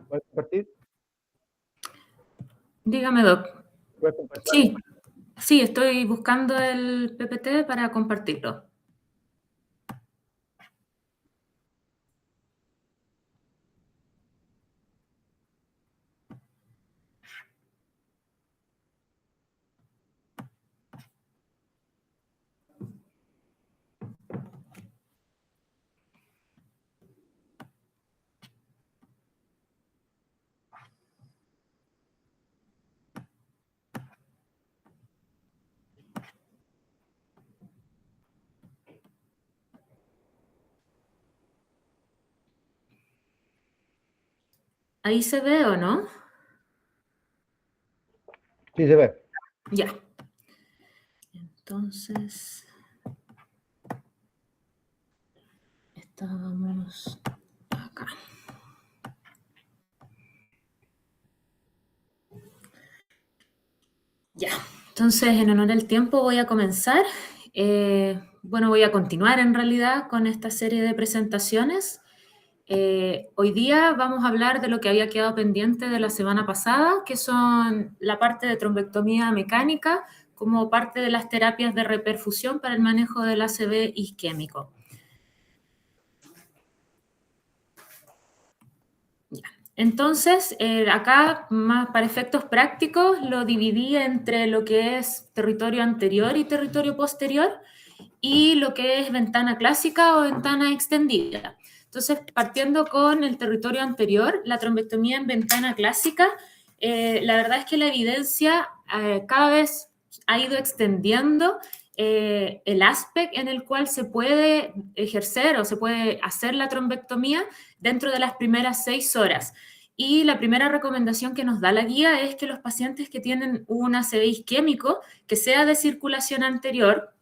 ¿Puedes compartir? Dígame, Doc. ¿Puedes compartir? Sí, sí, estoy buscando el PPT para compartirlo. ¿Ahí se ve o no? Sí, se ve. Ya. Entonces, estábamos acá. Ya. Entonces, en honor al tiempo, voy a comenzar. Bueno, voy a continuar en realidad con esta serie de presentaciones. Hoy día vamos a hablar de lo que había quedado pendiente de la semana pasada, que son la parte de trombectomía mecánica como parte de las terapias de reperfusión para el manejo del ACV isquémico. Ya. Entonces, acá, más para efectos prácticos, lo dividí entre lo que es territorio anterior y territorio posterior, y lo que es ventana clásica o ventana extendida. Entonces, partiendo con el territorio anterior, la trombectomía en ventana clásica, la verdad es que la evidencia cada vez ha ido extendiendo el aspecto en el cual se puede ejercer o se puede hacer la trombectomía dentro de las primeras 6 horas. Y la primera recomendación que nos da la guía es que los pacientes que tienen un ACV isquémico, que sea de circulación anterior,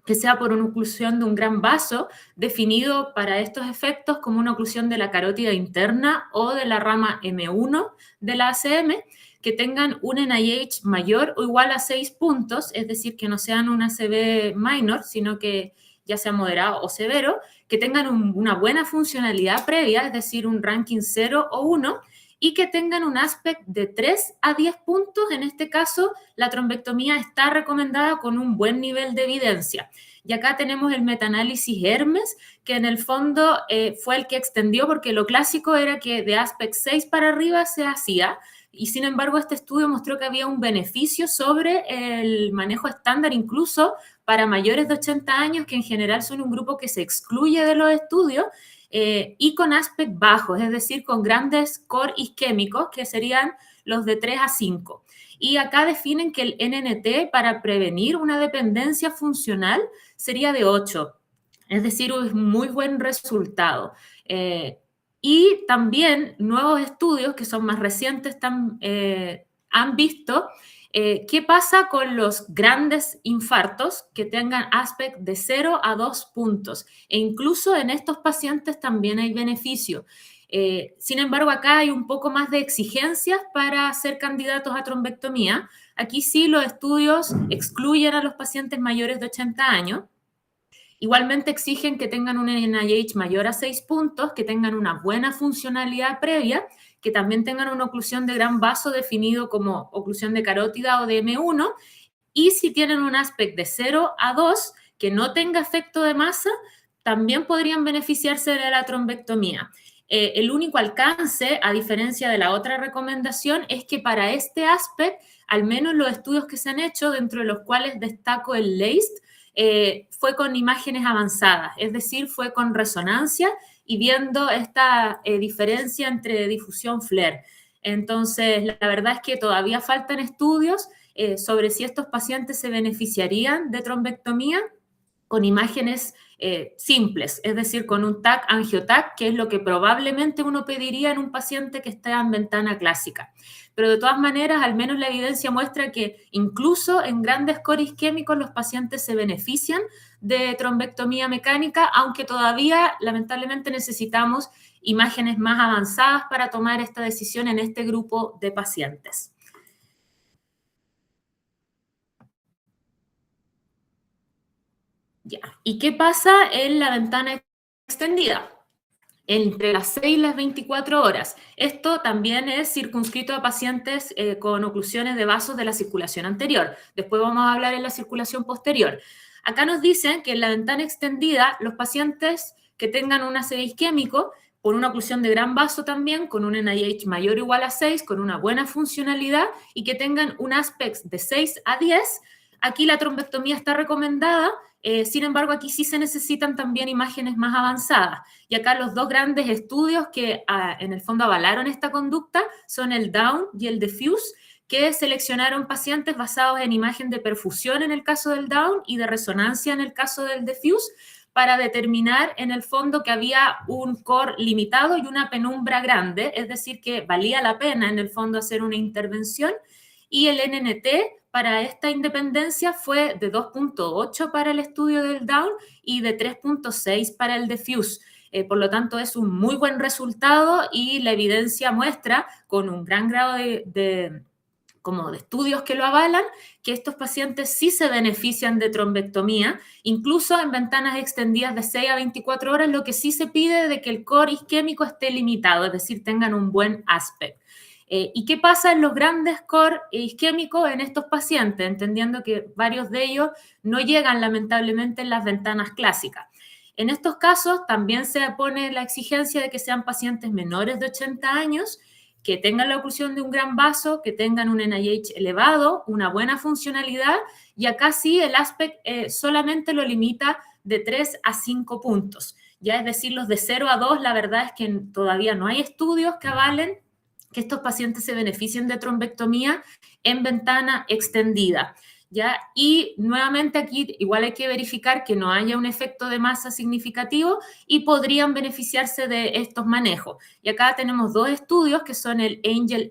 que sea por una oclusión de un gran vaso, definido para estos efectos como una oclusión de la carótida interna o de la rama M1 de la ACM, que tengan un NIH mayor o igual a 6 puntos, es decir, que no sean un ACV minor, sino que ya sea moderado o severo, que tengan una buena funcionalidad previa, es decir, un ranking 0 o 1, y que tengan un aspecto de 3 a 10 puntos. En este caso, la trombectomía está recomendada con un buen nivel de evidencia. Y acá tenemos el metaanálisis Hermes, que en el fondo fue el que extendió, porque lo clásico era que de aspect 6 para arriba se hacía, y sin embargo este estudio mostró que había un beneficio sobre el manejo estándar, incluso para mayores de 80 años, que en general son un grupo que se excluye de los estudios, y con aspect bajos, es decir, con grandes core isquémicos, que serían los de 3 a 5. Y acá definen que el NNT para prevenir una dependencia funcional sería de 8, es decir, es un muy buen resultado. Y también nuevos estudios que son más recientes han visto qué pasa con los grandes infartos que tengan aspect de 0 a 2 puntos. E incluso en estos pacientes también hay beneficio. Sin embargo, acá hay un poco más de exigencias para ser candidatos a trombectomía. Aquí sí los estudios excluyen a los pacientes mayores de 80 años. Igualmente exigen que tengan un NIH mayor a 6 puntos, que tengan una buena funcionalidad previa, que también tengan una oclusión de gran vaso definido como oclusión de carótida o de M1, y si tienen un aspecto de 0 a 2, que no tenga efecto de masa, también podrían beneficiarse de la trombectomía. El único alcance, a diferencia de la otra recomendación, es que para este aspecto, al menos los estudios que se han hecho, dentro de los cuales destaco el LACE, fue con imágenes avanzadas, es decir, fue con resonancia y viendo esta diferencia entre difusión FLAIR. Entonces, la verdad es que todavía faltan estudios sobre si estos pacientes se beneficiarían de trombectomía con imágenes simples, es decir, con un TAC, angioTAC, que es lo que probablemente uno pediría en un paciente que está en ventana clásica. Pero de todas maneras, al menos la evidencia muestra que incluso en grandes core isquémicos los pacientes se benefician de trombectomía mecánica, aunque todavía lamentablemente necesitamos imágenes más avanzadas para tomar esta decisión en este grupo de pacientes. Ya. ¿Y qué pasa en la ventana extendida? entre las 6 y las 24 horas. Esto también es circunscrito a pacientes con oclusiones de vasos de la circulación anterior. Después vamos a hablar en la circulación posterior. Acá nos dicen que en la ventana extendida, los pacientes que tengan un ACV isquémico, por una oclusión de gran vaso también, con un NIH mayor o igual a 6, con una buena funcionalidad y que tengan un ASPEX de 6 a 10, aquí la trombectomía está recomendada. Sin embargo, aquí sí se necesitan también imágenes más avanzadas. Y acá los dos grandes estudios que en el fondo avalaron esta conducta son el Down y el Diffuse, que seleccionaron pacientes basados en imagen de perfusión en el caso del Down y de resonancia en el caso del Diffuse, para determinar en el fondo que había un core limitado y una penumbra grande, es decir, que valía la pena en el fondo hacer una intervención. Y el NNT para esta independencia fue de 2.8 para el estudio del Down y de 3.6 para el Diffuse. Por lo tanto, es un muy buen resultado y la evidencia muestra, con un gran grado de estudios que lo avalan, que estos pacientes sí se benefician de trombectomía, incluso en ventanas extendidas de 6 a 24 horas, lo que sí se pide de que el core isquémico esté limitado, es decir, tengan un buen aspecto. ¿Y qué pasa en los grandes core isquémicos en estos pacientes? Entendiendo que varios de ellos no llegan lamentablemente en las ventanas clásicas. En estos casos también se pone la exigencia de que sean pacientes menores de 80 años, que tengan la oclusión de un gran vaso, que tengan un NIH elevado, una buena funcionalidad, y acá sí el aspect solamente lo limita de 3 a 5 puntos. Ya es decir, los de 0 a 2, la verdad es que todavía no hay estudios que avalen que estos pacientes se beneficien de trombectomía en ventana extendida. ¿Ya? Y nuevamente aquí igual hay que verificar que no haya un efecto de masa significativo y podrían beneficiarse de estos manejos. Y acá tenemos dos estudios que son el Angel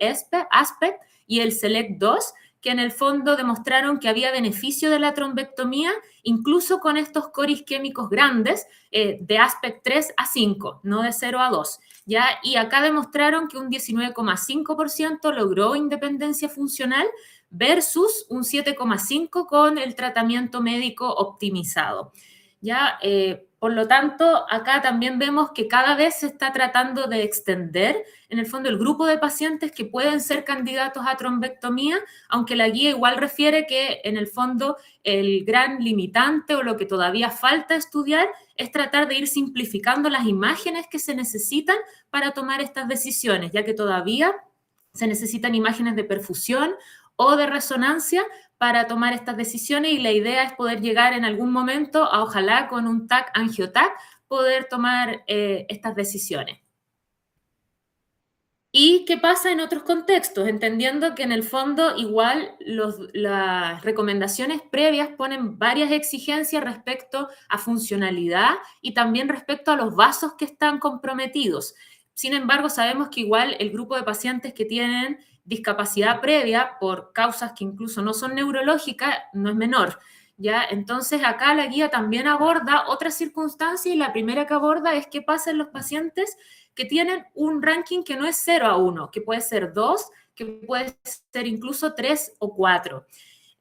Aspect y el Select 2, que en el fondo demostraron que había beneficio de la trombectomía incluso con estos core isquémicos grandes de Aspect 3 a 5, no de 0 a 2. ¿Ya? Y acá demostraron que un 19,5% logró independencia funcional versus un 7,5% con el tratamiento médico optimizado. ¿Ya? Por lo tanto, acá también vemos que cada vez se está tratando de extender, en el fondo, el grupo de pacientes que pueden ser candidatos a trombectomía, aunque la guía igual refiere que, en el fondo, el gran limitante o lo que todavía falta estudiar es tratar de ir simplificando las imágenes que se necesitan para tomar estas decisiones, ya que todavía se necesitan imágenes de perfusión o de resonancia para tomar estas decisiones, y la idea es poder llegar en algún momento a, ojalá con un TAC angioTAC, poder tomar estas decisiones. ¿Y qué pasa en otros contextos? Entendiendo que en el fondo igual las recomendaciones previas ponen varias exigencias respecto a funcionalidad y también respecto a los vasos que están comprometidos. Sin embargo, sabemos que igual el grupo de pacientes que tienen discapacidad previa por causas que incluso no son neurológicas no es menor. ¿Ya? Entonces, acá la guía también aborda otras circunstancias, y la primera que aborda es qué pasa en los pacientes que tienen un ranking que no es 0 a 1, que puede ser 2, que puede ser incluso 3 o 4.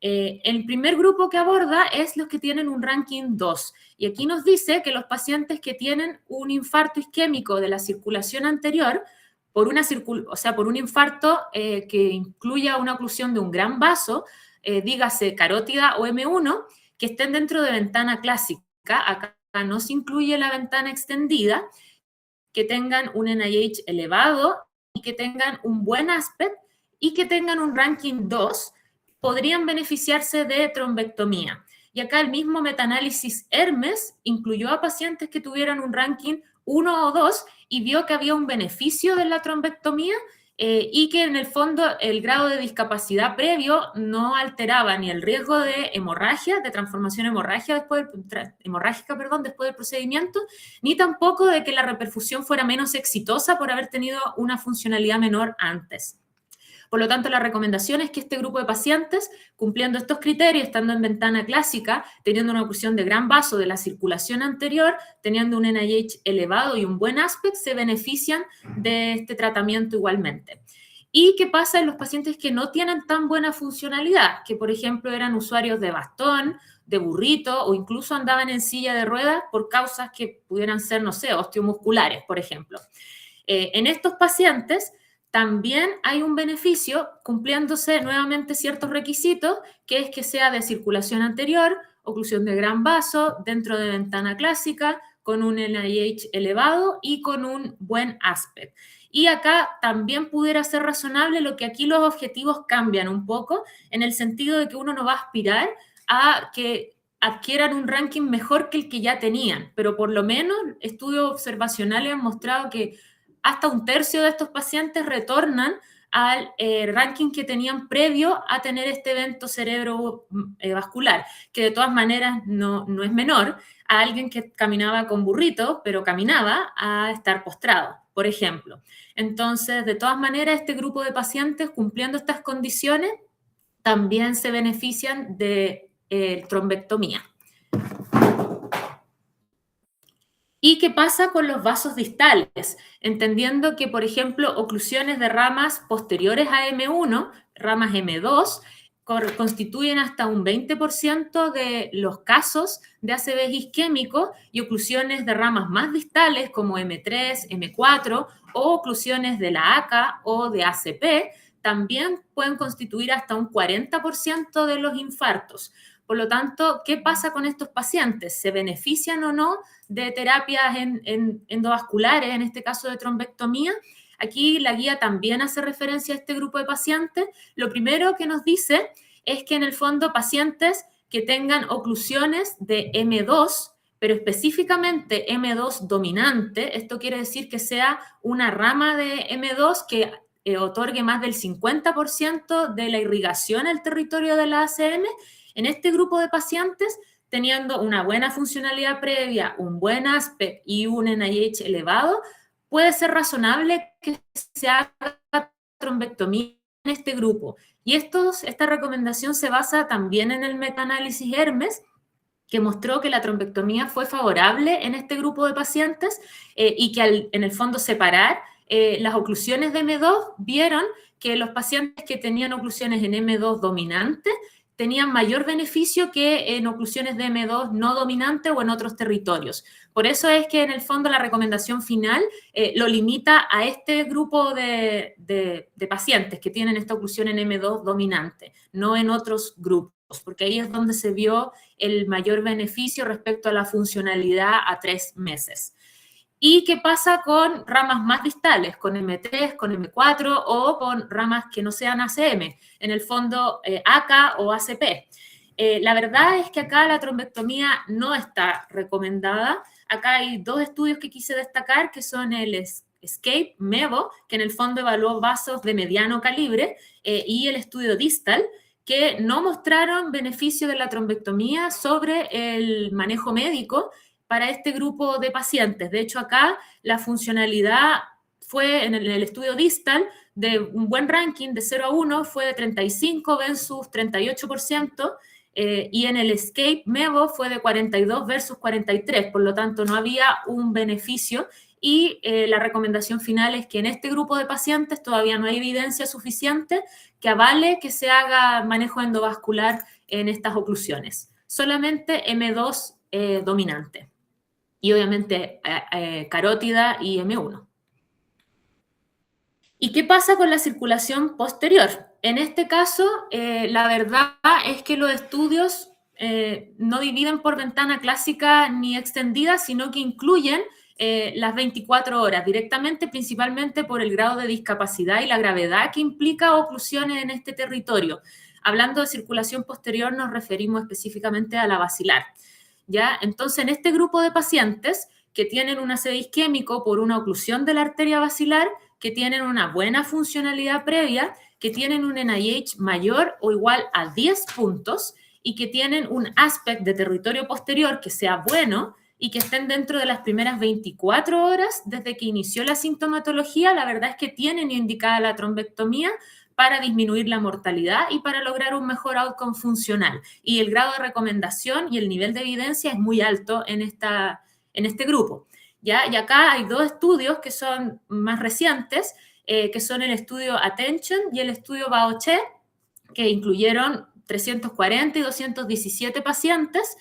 El primer grupo que aborda es los que tienen un ranking 2. Y aquí nos dice que los pacientes que tienen un infarto isquémico de la circulación anterior, por un infarto que incluya una oclusión de un gran vaso, dígase carótida o M1, que estén dentro de ventana clásica. Acá no se incluye la ventana extendida, que tengan un NIH elevado y que tengan un buen aspecto y que tengan un ranking 2, podrían beneficiarse de trombectomía. Y acá el mismo metaanálisis Hermes incluyó a pacientes que tuvieran un ranking 1 o 2 y vio que había un beneficio de la trombectomía y que en el fondo el grado de discapacidad previo no alteraba ni el riesgo de hemorragia, de transformación hemorrágica después del procedimiento, ni tampoco de que la reperfusión fuera menos exitosa por haber tenido una funcionalidad menor antes. Por lo tanto, la recomendación es que este grupo de pacientes, cumpliendo estos criterios, estando en ventana clásica, teniendo una oclusión de gran vaso de la circulación anterior, teniendo un NIH elevado y un buen aspecto, se benefician de este tratamiento igualmente. ¿Y qué pasa en los pacientes que no tienen tan buena funcionalidad? Que, por ejemplo, eran usuarios de bastón, de burrito o incluso andaban en silla de ruedas por causas que pudieran ser, no sé, osteomusculares, por ejemplo. En estos pacientes también hay un beneficio cumpliéndose nuevamente ciertos requisitos, que es que sea de circulación anterior, oclusión de gran vaso, dentro de ventana clásica, con un NIH elevado y con un buen aspecto. Y acá también pudiera ser razonable lo que aquí los objetivos cambian un poco, en el sentido de que uno no va a aspirar a que adquieran un ranking mejor que el que ya tenían, pero por lo menos estudios observacionales han mostrado que hasta un tercio de estos pacientes retornan al ranking que tenían previo a tener este evento cerebrovascular, que de todas maneras no es menor a alguien que caminaba con burrito, pero caminaba, a estar postrado, por ejemplo. Entonces, de todas maneras, este grupo de pacientes cumpliendo estas condiciones también se benefician de trombectomía. ¿Y qué pasa con los vasos distales? Entendiendo que, por ejemplo, oclusiones de ramas posteriores a M1, ramas M2, constituyen hasta un 20% de los casos de ACV isquémico, y oclusiones de ramas más distales como M3, M4 o oclusiones de la ACA o de ACP también pueden constituir hasta un 40% de los infartos. Por lo tanto, ¿qué pasa con estos pacientes? ¿Se benefician o no de terapias endovasculares, en este caso de trombectomía? Aquí la guía también hace referencia a este grupo de pacientes. Lo primero que nos dice es que en el fondo pacientes que tengan oclusiones de M2, pero específicamente M2 dominante, esto quiere decir que sea una rama de M2 que otorgue más del 50% de la irrigación al territorio de la ACM. En este grupo de pacientes, teniendo una buena funcionalidad previa, un buen aspecto y un NIH elevado, puede ser razonable que se haga trombectomía en este grupo. Y esta recomendación se basa también en el metaanálisis Hermes, que mostró que la trombectomía fue favorable en este grupo de pacientes y que en el fondo separar las oclusiones de M2, vieron que los pacientes que tenían oclusiones en M2 dominante tenían mayor beneficio que en oclusiones de M2 no dominante o en otros territorios. Por eso es que en el fondo la recomendación final lo limita a este grupo de pacientes que tienen esta oclusión en M2 dominante, no en otros grupos, porque ahí es donde se vio el mayor beneficio respecto a la funcionalidad a 3 meses. ¿Y qué pasa con ramas más distales, con M3, con M4 o con ramas que no sean ACM? En el fondo, ACA o ACP. La verdad es que acá la trombectomía no está recomendada. Acá hay 2 estudios que quise destacar, que son el ESCAPE MEVO, que en el fondo evaluó vasos de mediano calibre, y el estudio DISTAL, que no mostraron beneficio de la trombectomía sobre el manejo médico para este grupo de pacientes. De hecho, acá la funcionalidad fue en el estudio DISTAL de un buen ranking de 0 a 1, fue de 35 versus 38%, y en el ESCAPE MEVO fue de 42 versus 43, por lo tanto no había un beneficio. Y la recomendación final es que en este grupo de pacientes todavía no hay evidencia suficiente que avale que se haga manejo endovascular en estas oclusiones. Solamente M2 dominante. Y obviamente carótida y M1. ¿Y qué pasa con la circulación posterior? En este caso, la verdad es que los estudios no dividen por ventana clásica ni extendida, sino que incluyen las 24 horas directamente, principalmente por el grado de discapacidad y la gravedad que implica oclusiones en este territorio. Hablando de circulación posterior, nos referimos específicamente a la basilar. ¿Ya? Entonces, en este grupo de pacientes que tienen un ACV isquémico por una oclusión de la arteria basilar, que tienen una buena funcionalidad previa, que tienen un NIH mayor o igual a 10 puntos y que tienen un aspecto de territorio posterior que sea bueno y que estén dentro de las primeras 24 horas desde que inició la sintomatología, la verdad es que tienen indicada la trombectomía para disminuir la mortalidad y para lograr un mejor outcome funcional. Y el grado de recomendación y el nivel de evidencia es muy alto en este grupo. ¿Ya? Y acá hay 2 estudios que son más recientes, que son el estudio Attention y el estudio Baoche, que incluyeron 340 y 217 pacientes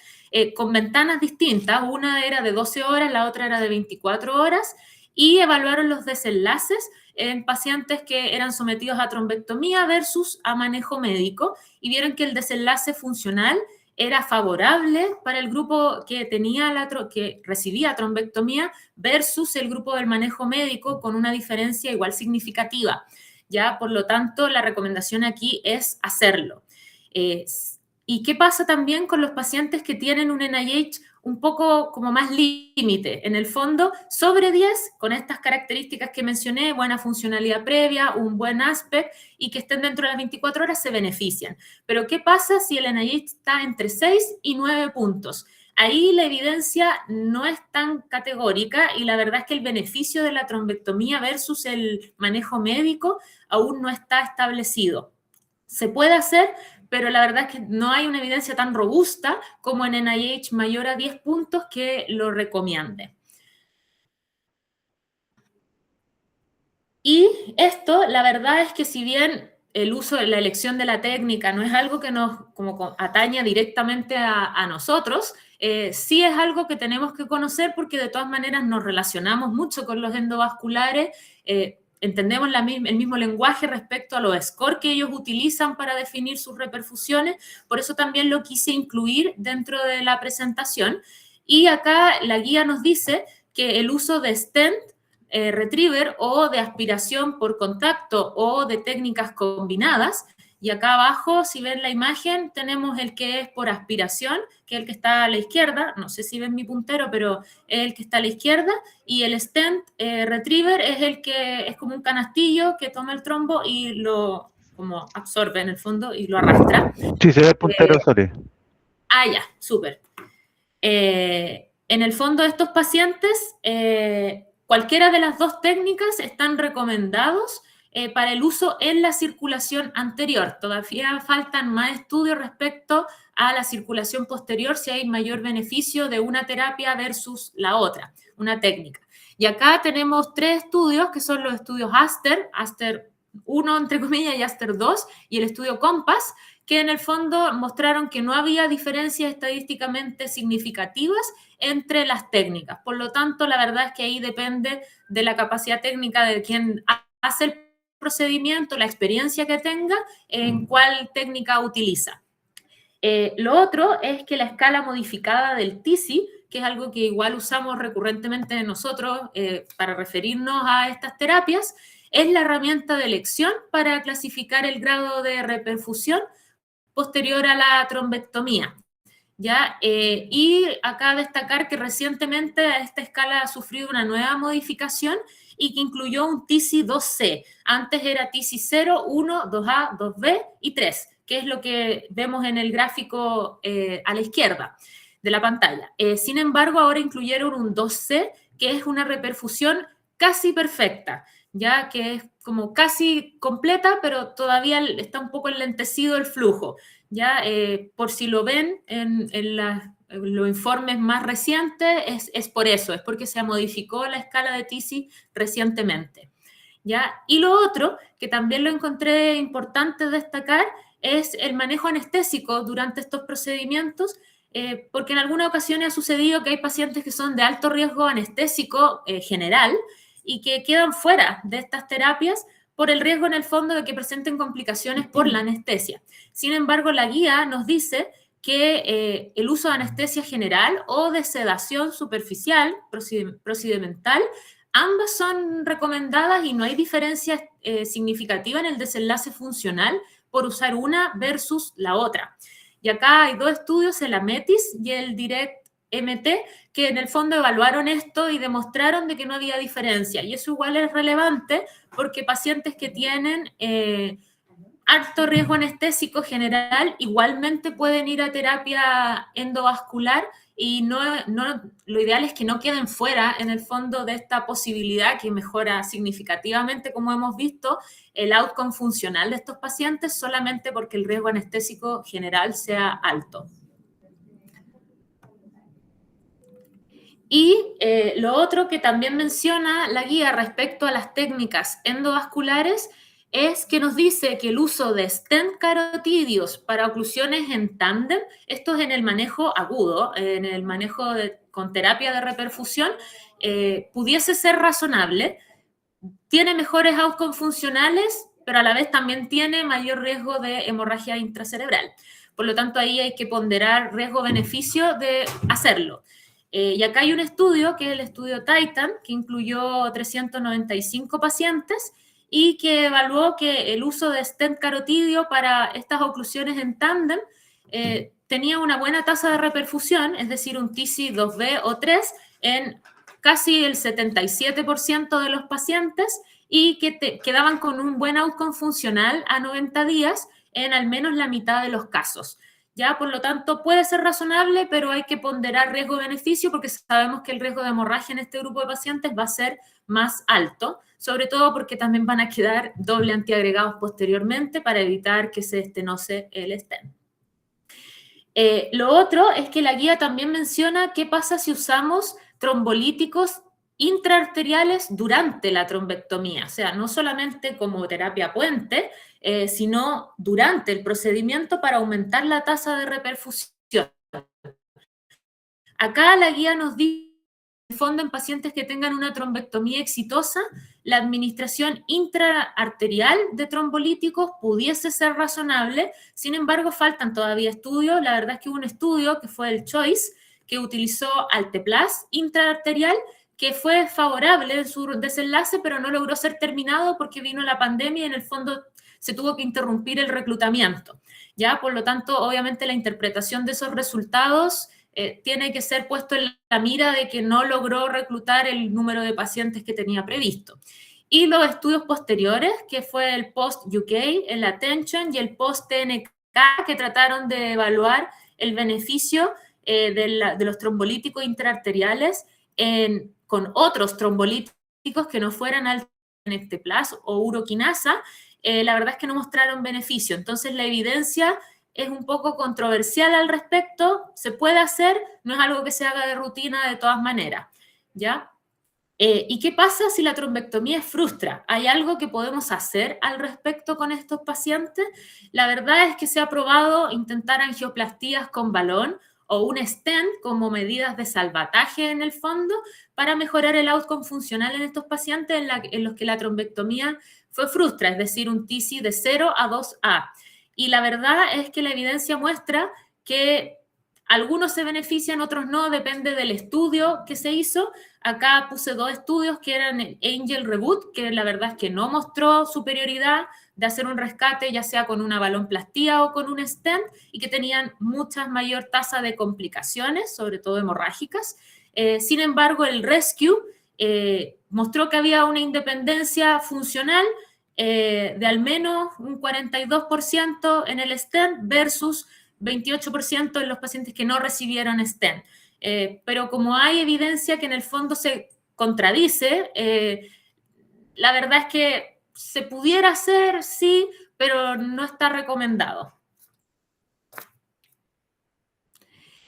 con ventanas distintas. Una era de 12 horas, la otra era de 24 horas, y evaluaron los desenlaces en pacientes que eran sometidos a trombectomía versus a manejo médico, y vieron que el desenlace funcional era favorable para el grupo que que recibía trombectomía versus el grupo del manejo médico, con una diferencia igual significativa. Ya, por lo tanto, la recomendación aquí es hacerlo. ¿Y qué pasa también con los pacientes que tienen un NIH un poco como más límite? En el fondo, sobre 10, con estas características que mencioné, buena funcionalidad previa, un buen aspecto, y que estén dentro de las 24 horas, se benefician. Pero ¿qué pasa si el NIH está entre 6 y 9 puntos? Ahí la evidencia no es tan categórica, y la verdad es que el beneficio de la trombectomía versus el manejo médico aún no está establecido. Se puede hacer, pero la verdad es que no hay una evidencia tan robusta como en NIH mayor a 10 puntos que lo recomiende. Y esto, la verdad es que si bien el uso de la elección de la técnica no es algo que nos como atañe directamente a nosotros, sí es algo que tenemos que conocer, porque de todas maneras nos relacionamos mucho con los endovasculares, entendemos el mismo lenguaje respecto a los scores que ellos utilizan para definir sus reperfusiones. Por eso también lo quise incluir dentro de la presentación. Y acá la guía nos dice que el uso de stent retriever o de aspiración por contacto o de técnicas combinadas. Y acá abajo, si ven la imagen, tenemos el que es por aspiración, que es el que está a la izquierda. No sé si ven mi puntero, pero es el que está a la izquierda. Y el stent retriever es el que es como un canastillo que toma el trombo y lo como absorbe en el fondo y lo arrastra. Sí, se ve el puntero, Sole. Ya, súper. En el fondo, estos pacientes, cualquiera de las dos técnicas están recomendados para el uso en la circulación anterior. Todavía faltan más estudios respecto a la circulación posterior, si hay mayor beneficio de una terapia versus la otra, una técnica. Y acá tenemos 3 estudios, que son los estudios Aster 1, entre comillas, y Aster 2, y el estudio Compass, que en el fondo mostraron que no había diferencias estadísticamente significativas entre las técnicas. Por lo tanto, la verdad es que ahí depende de la capacidad técnica de quien hace el procedimiento, la experiencia que tenga, en cuál técnica utiliza. Lo otro es que la escala modificada del TISI, que es algo que igual usamos recurrentemente nosotros para referirnos a estas terapias, es la herramienta de elección para clasificar el grado de reperfusión posterior a la trombectomía. ¿Ya? Y acá destacar que recientemente esta escala ha sufrido una nueva modificación y que incluyó un TISI 2C. Antes era TISI 0, 1, 2A, 2B y 3, que es lo que vemos en el gráfico a la izquierda de la pantalla. Sin embargo, ahora incluyeron un 2C, que es una reperfusión casi perfecta, ya que es como casi completa, pero todavía está un poco enlentecido el flujo. Ya, por si lo ven en los informes más recientes, es por eso, es porque se modificó la escala de TISI recientemente. ¿Ya? Y lo otro, que también lo encontré importante destacar, es el manejo anestésico durante estos procedimientos, porque en algunas ocasiones ha sucedido que hay pacientes que son de alto riesgo anestésico general y que quedan fuera de estas terapias por el riesgo en el fondo de que presenten complicaciones por la anestesia. Sin embargo, la guía nos dice que el uso de anestesia general o de sedación superficial, procedimental, ambas son recomendadas y no hay diferencia significativa en el desenlace funcional por usar una versus la otra. Y acá hay 2 estudios, el AMETIS y el DIRECT-MT, que en el fondo evaluaron esto y demostraron de que no había diferencia. Y eso igual es relevante porque pacientes que tienen alto riesgo anestésico general igualmente pueden ir a terapia endovascular y lo ideal es que no queden fuera en el fondo de esta posibilidad que mejora significativamente, como hemos visto, el outcome funcional de estos pacientes solamente porque el riesgo anestésico general sea alto. Y lo otro que también menciona la guía respecto a las técnicas endovasculares es que nos dice que el uso de stent carotídeos para oclusiones en tándem, esto es en el manejo agudo, en el manejo con terapia de reperfusión, pudiese ser razonable. Tiene mejores outcomes funcionales, pero a la vez también tiene mayor riesgo de hemorragia intracerebral. Por lo tanto, ahí hay que ponderar riesgo-beneficio de hacerlo. Y acá hay un estudio, que es el estudio Titan, que incluyó 395 pacientes y que evaluó que el uso de stent carotídeo para estas oclusiones en tándem tenía una buena tasa de reperfusión, es decir, un TISI 2B o 3 en casi el 77% de los pacientes y que quedaban con un buen outcome funcional a 90 días en al menos la mitad de los casos. Ya, por lo tanto, puede ser razonable, pero hay que ponderar riesgo-beneficio porque sabemos que el riesgo de hemorragia en este grupo de pacientes va a ser más alto, sobre todo porque también van a quedar doble antiagregados posteriormente para evitar que se estenose el stent. Lo otro es que la guía también menciona qué pasa si usamos trombolíticos intraarteriales durante la trombectomía, o sea, no solamente como terapia puente, sino durante el procedimiento para aumentar la tasa de reperfusión. Acá la guía nos dice, en el fondo, en pacientes que tengan una trombectomía exitosa, la administración intraarterial de trombolíticos pudiese ser razonable. Sin embargo, faltan todavía estudios. La verdad es que hubo un estudio que fue el CHOICE, que utilizó Alteplas intraarterial, que fue favorable en su desenlace, pero no logró ser terminado porque vino la pandemia y en el fondo se tuvo que interrumpir el reclutamiento. ¿Ya? Por lo tanto, obviamente la interpretación de esos resultados tiene que ser puesto en la mira de que no logró reclutar el número de pacientes que tenía previsto. Y los estudios posteriores, que fue el post-UK, el Attention y el post-TNK, que trataron de evaluar el beneficio de los trombolíticos intraarteriales con otros trombolíticos que no fueran Alteplas o uroquinasa, la verdad es que no mostraron beneficio. Entonces, la evidencia es un poco controversial al respecto, se puede hacer, no es algo que se haga de rutina de todas maneras, ¿ya? ¿Y qué pasa si la trombectomía frustra? ¿Hay algo que podemos hacer al respecto con estos pacientes? La verdad es que se ha probado intentar angioplastías con balón o un stent como medidas de salvataje en el fondo para mejorar el outcome funcional en estos pacientes en los que la trombectomía fue frustra, es decir, un TISI de 0 a 2A. Y la verdad es que la evidencia muestra que algunos se benefician, otros no, depende del estudio que se hizo. Acá puse dos estudios que eran el Angel Reboot, que la verdad es que no mostró superioridad de hacer un rescate, ya sea con una balonplastía o con un stent, y que tenían mucha mayor tasa de complicaciones, sobre todo hemorrágicas. Sin embargo, el Rescue mostró que había una independencia funcional de al menos un 42% en el stent versus 28% en los pacientes que no recibieron stent. Pero como hay evidencia que en el fondo se contradice, la verdad es que se pudiera hacer, sí, pero no está recomendado.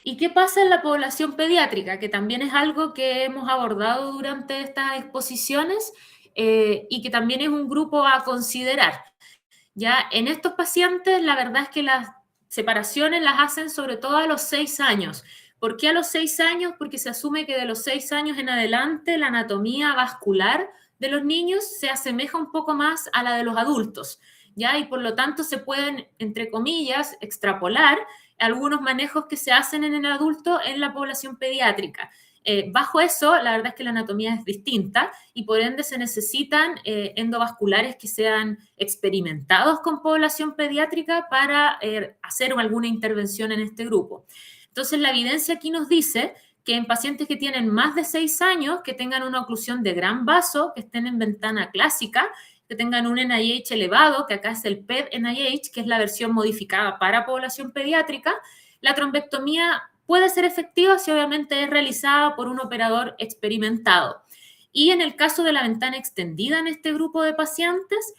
¿Y qué pasa en la población pediátrica? Que también es algo que hemos abordado durante estas exposiciones y que también es un grupo a considerar. Ya en estos pacientes, la verdad es que las separaciones las hacen sobre todo a los 6 años. ¿Por qué a los 6 años? Porque se asume que de los 6 años en adelante la anatomía vascular de los niños se asemeja un poco más a la de los adultos, ¿ya? Y por lo tanto se pueden, entre comillas, extrapolar algunos manejos que se hacen en el adulto en la población pediátrica. Bajo eso, la verdad es que la anatomía es distinta y por ende se necesitan endovasculares que sean experimentados con población pediátrica para hacer alguna intervención en este grupo. Entonces, la evidencia aquí nos dice que en pacientes que tienen más de 6 años, que tengan una oclusión de gran vaso, que estén en ventana clásica, que tengan un NIH elevado, que acá es el PED-NIH, que es la versión modificada para población pediátrica, la trombectomía puede ser efectiva si obviamente es realizada por un operador experimentado. Y en el caso de la ventana extendida en este grupo de pacientes,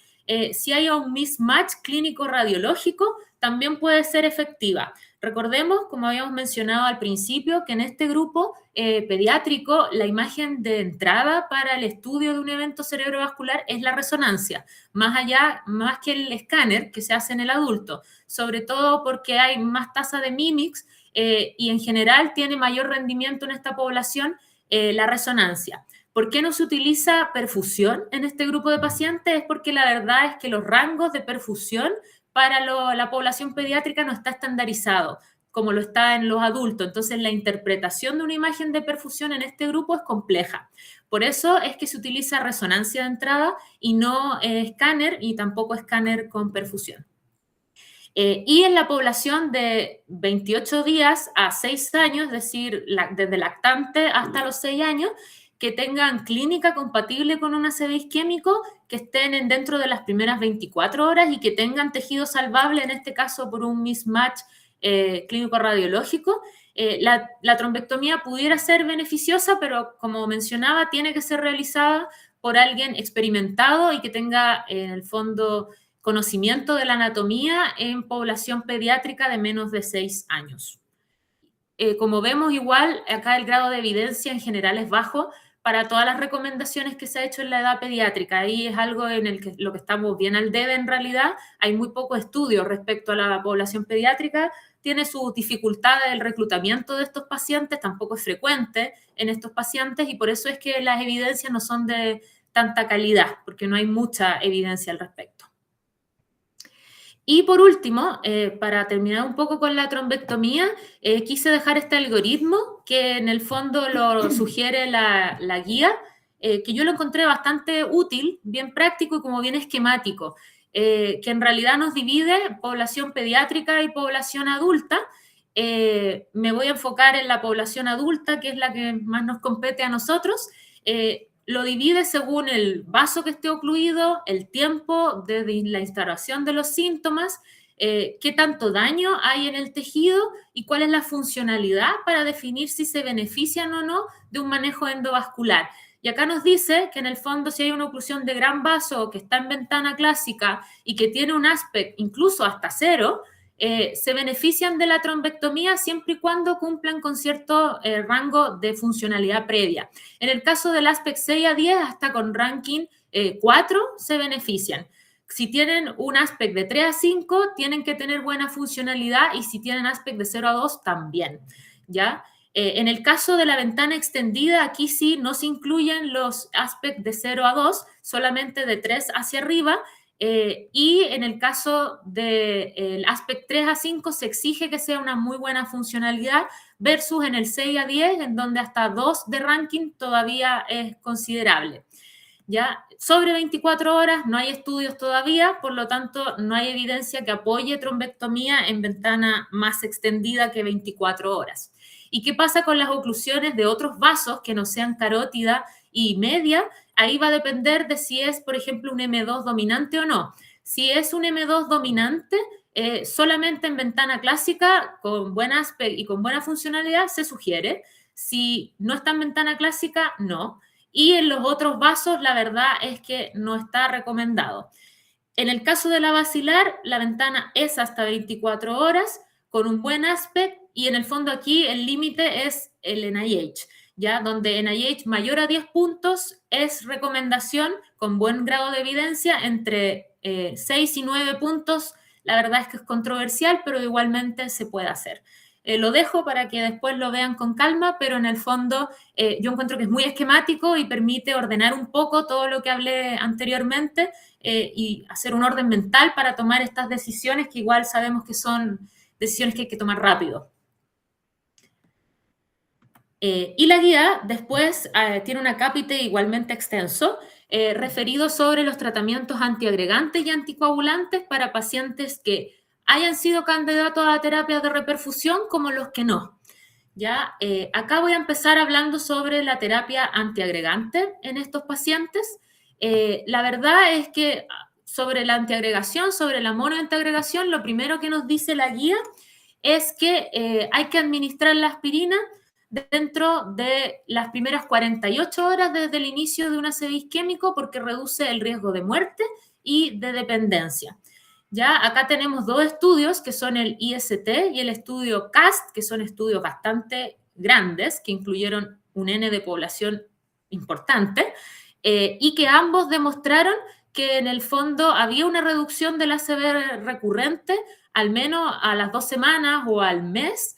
si hay un mismatch clínico-radiológico, también puede ser efectiva. Recordemos, como habíamos mencionado al principio, que en este grupo pediátrico la imagen de entrada para el estudio de un evento cerebrovascular es la resonancia, más que el escáner que se hace en el adulto, sobre todo porque hay más tasa de mimics y en general tiene mayor rendimiento en esta población la resonancia. ¿Por qué no se utiliza perfusión en este grupo de pacientes? Es porque la verdad es que los rangos de perfusión para la población pediátrica no está estandarizado como lo está en los adultos. Entonces, la interpretación de una imagen de perfusión en este grupo es compleja. Por eso es que se utiliza resonancia de entrada y no escáner y tampoco escáner con perfusión. Y en la población de 28 días a 6 años, es decir, desde lactante hasta los 6 años, que tengan clínica compatible con un ACV isquémico, que estén dentro de las primeras 24 horas y que tengan tejido salvable, en este caso por un mismatch clínico radiológico, la trombectomía pudiera ser beneficiosa, pero como mencionaba, tiene que ser realizada por alguien experimentado y que tenga en el fondo conocimiento de la anatomía en población pediátrica de menos de 6 años. Como vemos, igual acá el grado de evidencia en general es bajo para todas las recomendaciones que se ha hecho en la edad pediátrica. Ahí es algo en el que lo que estamos bien al debe en realidad. Hay muy pocos estudios respecto a la población pediátrica. Tiene sus dificultades el reclutamiento de estos pacientes, tampoco es frecuente en estos pacientes y por eso es que las evidencias no son de tanta calidad, porque no hay mucha evidencia al respecto. Y por último, para terminar un poco con la trombectomía, quise dejar este algoritmo que en el fondo lo sugiere la guía, que yo lo encontré bastante útil, bien práctico y como bien esquemático, que en realidad nos divide población pediátrica y población adulta. Me voy a enfocar en la población adulta, que es la que más nos compete a nosotros. Lo divide según el vaso que esté ocluido, el tiempo desde la instalación de los síntomas, qué tanto daño hay en el tejido y cuál es la funcionalidad para definir si se benefician o no de un manejo endovascular. Y acá nos dice que en el fondo si hay una oclusión de gran vaso que está en ventana clásica y que tiene un aspecto incluso hasta 0, se benefician de la trombectomía siempre y cuando cumplan con cierto rango de funcionalidad previa. En el caso del aspect 6 a 10, hasta con ranking 4 se benefician. Si tienen un aspect de 3 a 5, tienen que tener buena funcionalidad y si tienen aspect de 0 a 2, también, ¿ya? En el caso de la ventana extendida, aquí sí no se incluyen los aspects de 0 a 2, solamente de 3 hacia arriba, y en el caso del aspect 3 a 5 se exige que sea una muy buena funcionalidad versus en el 6 a 10, en donde hasta 2 de ranking todavía es considerable. ¿Ya? Sobre 24 horas no hay estudios todavía, por lo tanto no hay evidencia que apoye trombectomía en ventana más extendida que 24 horas. ¿Y qué pasa con las oclusiones de otros vasos que no sean carótida y media? Ahí va a depender de si es, por ejemplo, un M2 dominante o no. Si es un M2 dominante, solamente en ventana clásica, con buen aspecto y con buena funcionalidad, se sugiere. Si no está en ventana clásica, no. Y en los otros vasos, la verdad es que no está recomendado. En el caso de la basilar, la ventana es hasta 24 horas, con un buen aspecto, y en el fondo aquí el límite es el NIH, ¿ya? Donde NIH mayor a 10 puntos es recomendación con buen grado de evidencia, entre 6 y 9 puntos, la verdad es que es controversial, pero igualmente se puede hacer. Lo dejo para que después lo vean con calma, pero en el fondo yo encuentro que es muy esquemático y permite ordenar un poco todo lo que hablé anteriormente y hacer un orden mental para tomar estas decisiones que igual sabemos que son decisiones que hay que tomar rápido. Y la guía después tiene un acápite igualmente extenso referido sobre los tratamientos antiagregantes y anticoagulantes para pacientes que hayan sido candidatos a terapias de reperfusión como los que no. ¿Ya? Acá voy a empezar hablando sobre la terapia antiagregante en estos pacientes. La verdad es que sobre la antiagregación, sobre la monoantiagregación, lo primero que nos dice la guía es que hay que administrar la aspirina dentro de las primeras 48 horas desde el inicio de un ACV isquémico porque reduce el riesgo de muerte y de dependencia. Ya acá tenemos dos estudios que son el IST y el estudio CAST, que son estudios bastante grandes, que incluyeron un N de población importante, y que ambos demostraron que en el fondo había una reducción del ACV recurrente, al menos a las 2 semanas o al mes,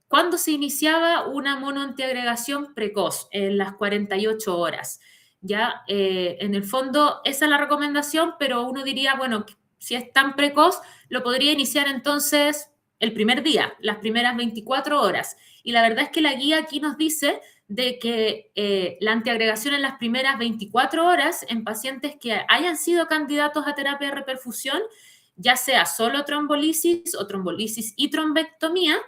cuando se iniciaba una monoantiagregación precoz, en las 48 horas. Ya, en el fondo, esa es la recomendación, pero uno diría, bueno, si es tan precoz, lo podría iniciar entonces el primer día, las primeras 24 horas. Y la verdad es que la guía aquí nos dice de que la antiagregación en las primeras 24 horas en pacientes que hayan sido candidatos a terapia de reperfusión, ya sea solo trombolisis o trombolisis y trombectomía,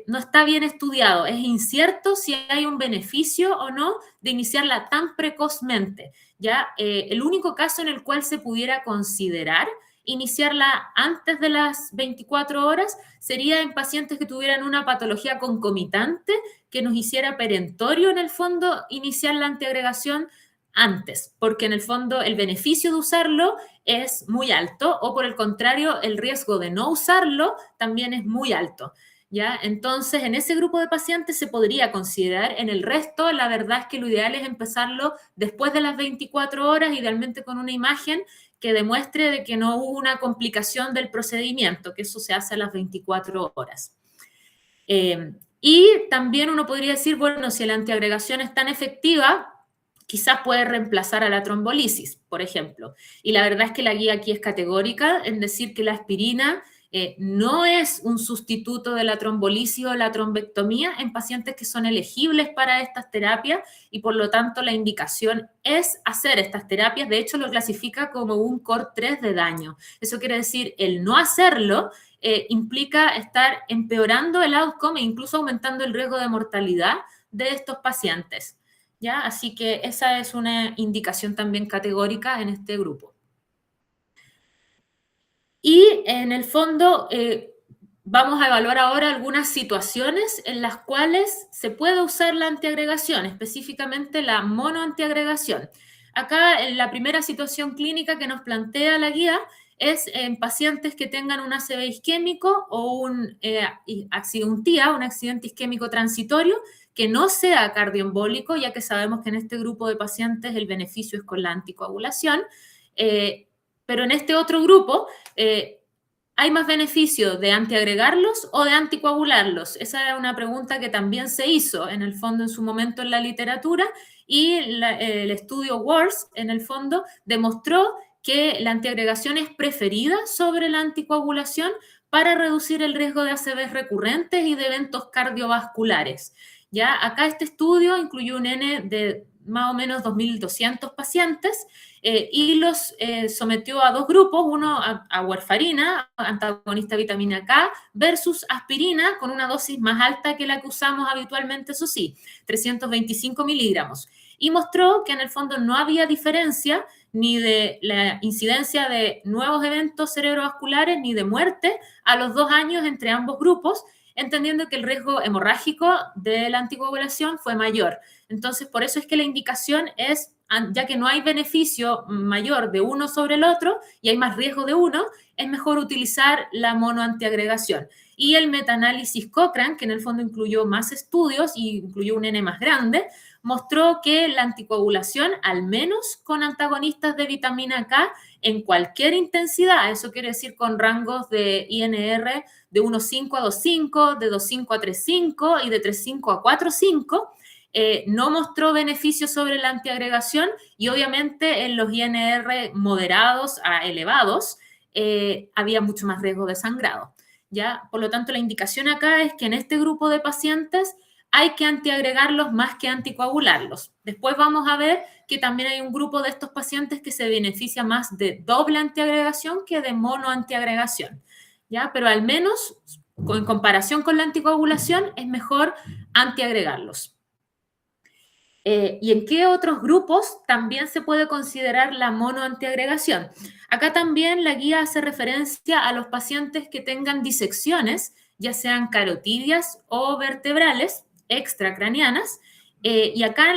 no está bien estudiado. Es incierto si hay un beneficio o no de iniciarla tan precozmente. ¿Ya? El único caso en el cual se pudiera considerar iniciarla antes de las 24 horas sería en pacientes que tuvieran una patología concomitante que nos hiciera perentorio en el fondo iniciar la antiagregación antes, porque en el fondo el beneficio de usarlo es muy alto o por el contrario el riesgo de no usarlo también es muy alto. ¿Ya? Entonces, en ese grupo de pacientes se podría considerar. En el resto, la verdad es que lo ideal es empezarlo después de las 24 horas, idealmente con una imagen que demuestre de que no hubo una complicación del procedimiento, que eso se hace a las 24 horas. Y también uno podría decir, bueno, si la antiagregación es tan efectiva, quizás puede reemplazar a la trombolisis, por ejemplo. Y la verdad es que la guía aquí es categórica en decir que la aspirina no es un sustituto de la trombolisis o la trombectomía en pacientes que son elegibles para estas terapias y por lo tanto la indicación es hacer estas terapias. De hecho, lo clasifica como un core 3 de daño. Eso quiere decir, el no hacerlo implica estar empeorando el outcome e incluso aumentando el riesgo de mortalidad de estos pacientes. ¿Ya? Así que esa es una indicación también categórica en este grupo. Y en el fondo vamos a evaluar ahora algunas situaciones en las cuales se puede usar la antiagregación, específicamente la monoantiagregación. Acá en la primera situación clínica que nos plantea la guía es en pacientes que tengan un ACV isquémico o un TIA, un accidente isquémico transitorio, que no sea cardioembólico, ya que sabemos que en este grupo de pacientes el beneficio es con la anticoagulación. Pero en este otro grupo ¿hay más beneficio de antiagregarlos o de anticoagularlos? Esa era una pregunta que también se hizo en el fondo en su momento en la literatura y el estudio WARS en el fondo demostró que la antiagregación es preferida sobre la anticoagulación para reducir el riesgo de ACVs recurrentes y de eventos cardiovasculares. Ya acá este estudio incluyó un N de más o menos 2.200 pacientes y los sometió a dos grupos, uno a warfarina, antagonista de vitamina K, versus aspirina con una dosis más alta que la que usamos habitualmente, eso sí, 325 miligramos. Y mostró que en el fondo no había diferencia ni de la incidencia de nuevos eventos cerebrovasculares ni de muerte a los 2 años entre ambos grupos, entendiendo que el riesgo hemorrágico de la anticoagulación fue mayor. Entonces, por eso es que la indicación es, ya que no hay beneficio mayor de uno sobre el otro y hay más riesgo de uno, es mejor utilizar la monoantiagregación. Y el metaanálisis Cochrane, que en el fondo incluyó más estudios y incluyó un N más grande, mostró que la anticoagulación, al menos con antagonistas de vitamina K, en cualquier intensidad, eso quiere decir con rangos de INR de 1,5 a 2,5, de 2,5 a 3,5 y de 3,5 a 4,5, no mostró beneficio sobre la antiagregación y obviamente en los INR moderados a elevados había mucho más riesgo de sangrado. ¿Ya? Por lo tanto, la indicación acá es que en este grupo de pacientes hay que antiagregarlos más que anticoagularlos. Después vamos a ver que también hay un grupo de estos pacientes que se beneficia más de doble antiagregación que de monoantiagregación. ¿Ya? Pero al menos, en comparación con la anticoagulación, es mejor antiagregarlos. ¿Y en qué otros grupos también se puede considerar la monoantiagregación? Acá también la guía hace referencia a los pacientes que tengan disecciones, ya sean carotidias o vertebrales extracraneanas, y acá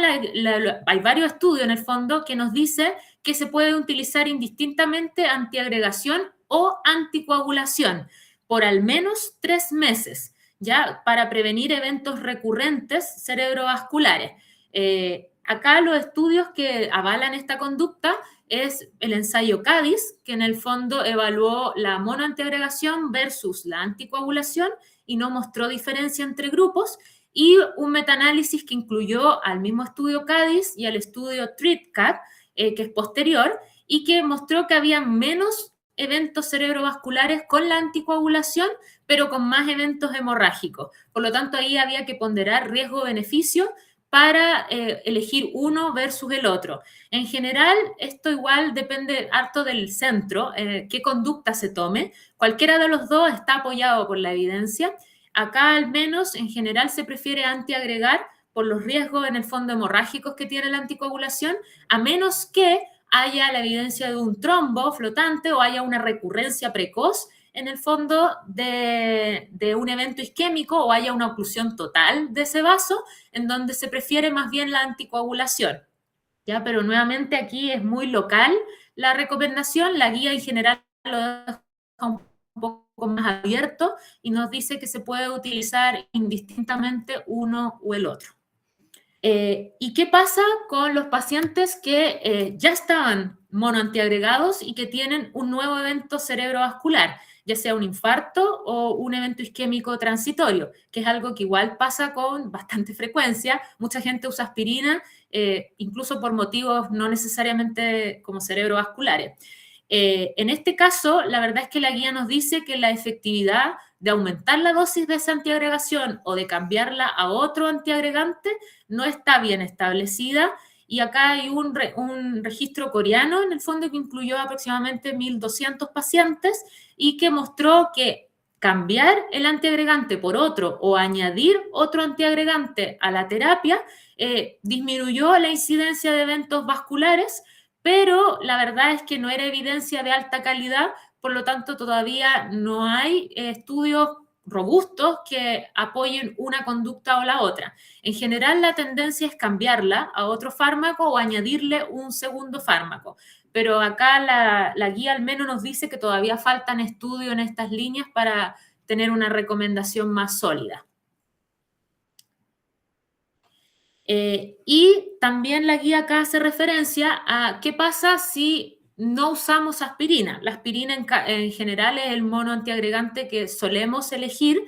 hay varios estudios en el fondo que nos dice que se puede utilizar indistintamente antiagregación o anticoagulación por al menos 3 meses, ya para prevenir eventos recurrentes cerebrovasculares. Acá los estudios que avalan esta conducta es el ensayo CADIS, que en el fondo evaluó la monoantiagregación versus la anticoagulación y no mostró diferencia entre grupos, y un metaanálisis que incluyó al mismo estudio CADIS y al estudio TreatCat, que es posterior, y que mostró que había menos eventos cerebrovasculares con la anticoagulación, pero con más eventos hemorrágicos. Por lo tanto, ahí había que ponderar riesgo-beneficio para elegir uno versus el otro. En general, esto igual depende harto del centro, qué conducta se tome. Cualquiera de los dos está apoyado por la evidencia. Acá, al menos, en general se prefiere antiagregar por los riesgos en el fondo hemorrágicos que tiene la anticoagulación, a menos que haya la evidencia de un trombo flotante o haya una recurrencia precoz en el fondo de un evento isquémico o haya una oclusión total de ese vaso, en donde se prefiere más bien la anticoagulación. ¿Ya? Pero nuevamente aquí es muy local la recomendación, la guía en general lo deja un poco más abierto y nos dice que se puede utilizar indistintamente uno o el otro. ¿Y qué pasa con los pacientes que ya estaban monoantiagregados y que tienen un nuevo evento cerebrovascular, ya sea un infarto o un evento isquémico transitorio, que es algo que igual pasa con bastante frecuencia? Mucha gente usa aspirina, incluso por motivos no necesariamente como cerebrovasculares. En este caso, la verdad es que la guía nos dice que la efectividad de aumentar la dosis de esa antiagregación o de cambiarla a otro antiagregante no está bien establecida, y acá hay un registro coreano en el fondo que incluyó aproximadamente 1.200 pacientes y que mostró que cambiar el antiagregante por otro o añadir otro antiagregante a la terapia disminuyó la incidencia de eventos vasculares, pero la verdad es que no era evidencia de alta calidad. Por lo tanto, todavía no hay estudios robustos que apoyen una conducta o la otra. En general, la tendencia es cambiarla a otro fármaco o añadirle un segundo fármaco, pero acá la guía al menos nos dice que todavía faltan estudios en estas líneas para tener una recomendación más sólida. Y también la guía acá hace referencia a qué pasa si no usamos aspirina. La aspirina en general es el monoantiagregante que solemos elegir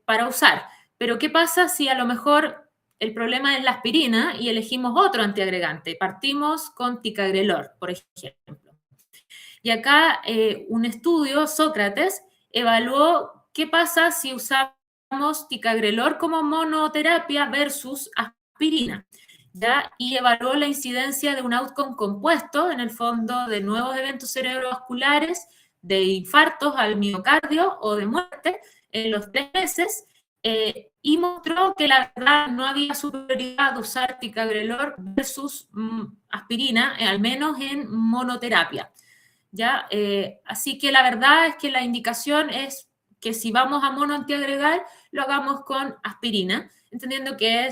para usar. Pero ¿qué pasa si a lo mejor el problema es la aspirina y elegimos otro antiagregante? Partimos con ticagrelor, por ejemplo. Y acá un estudio, Sócrates, evaluó qué pasa si usamos ticagrelor como monoterapia versus aspirina, ¿ya? Y evaluó la incidencia de un outcome compuesto, en el fondo, de nuevos eventos cerebrovasculares, de infartos al miocardio o de muerte en los 3 meses, y mostró que la verdad no había superioridad de usar ticagrelor versus aspirina, al menos en monoterapia. ¿Ya? Así que la verdad es que la indicación es que si vamos a monoantiagregar, lo hagamos con aspirina, entendiendo que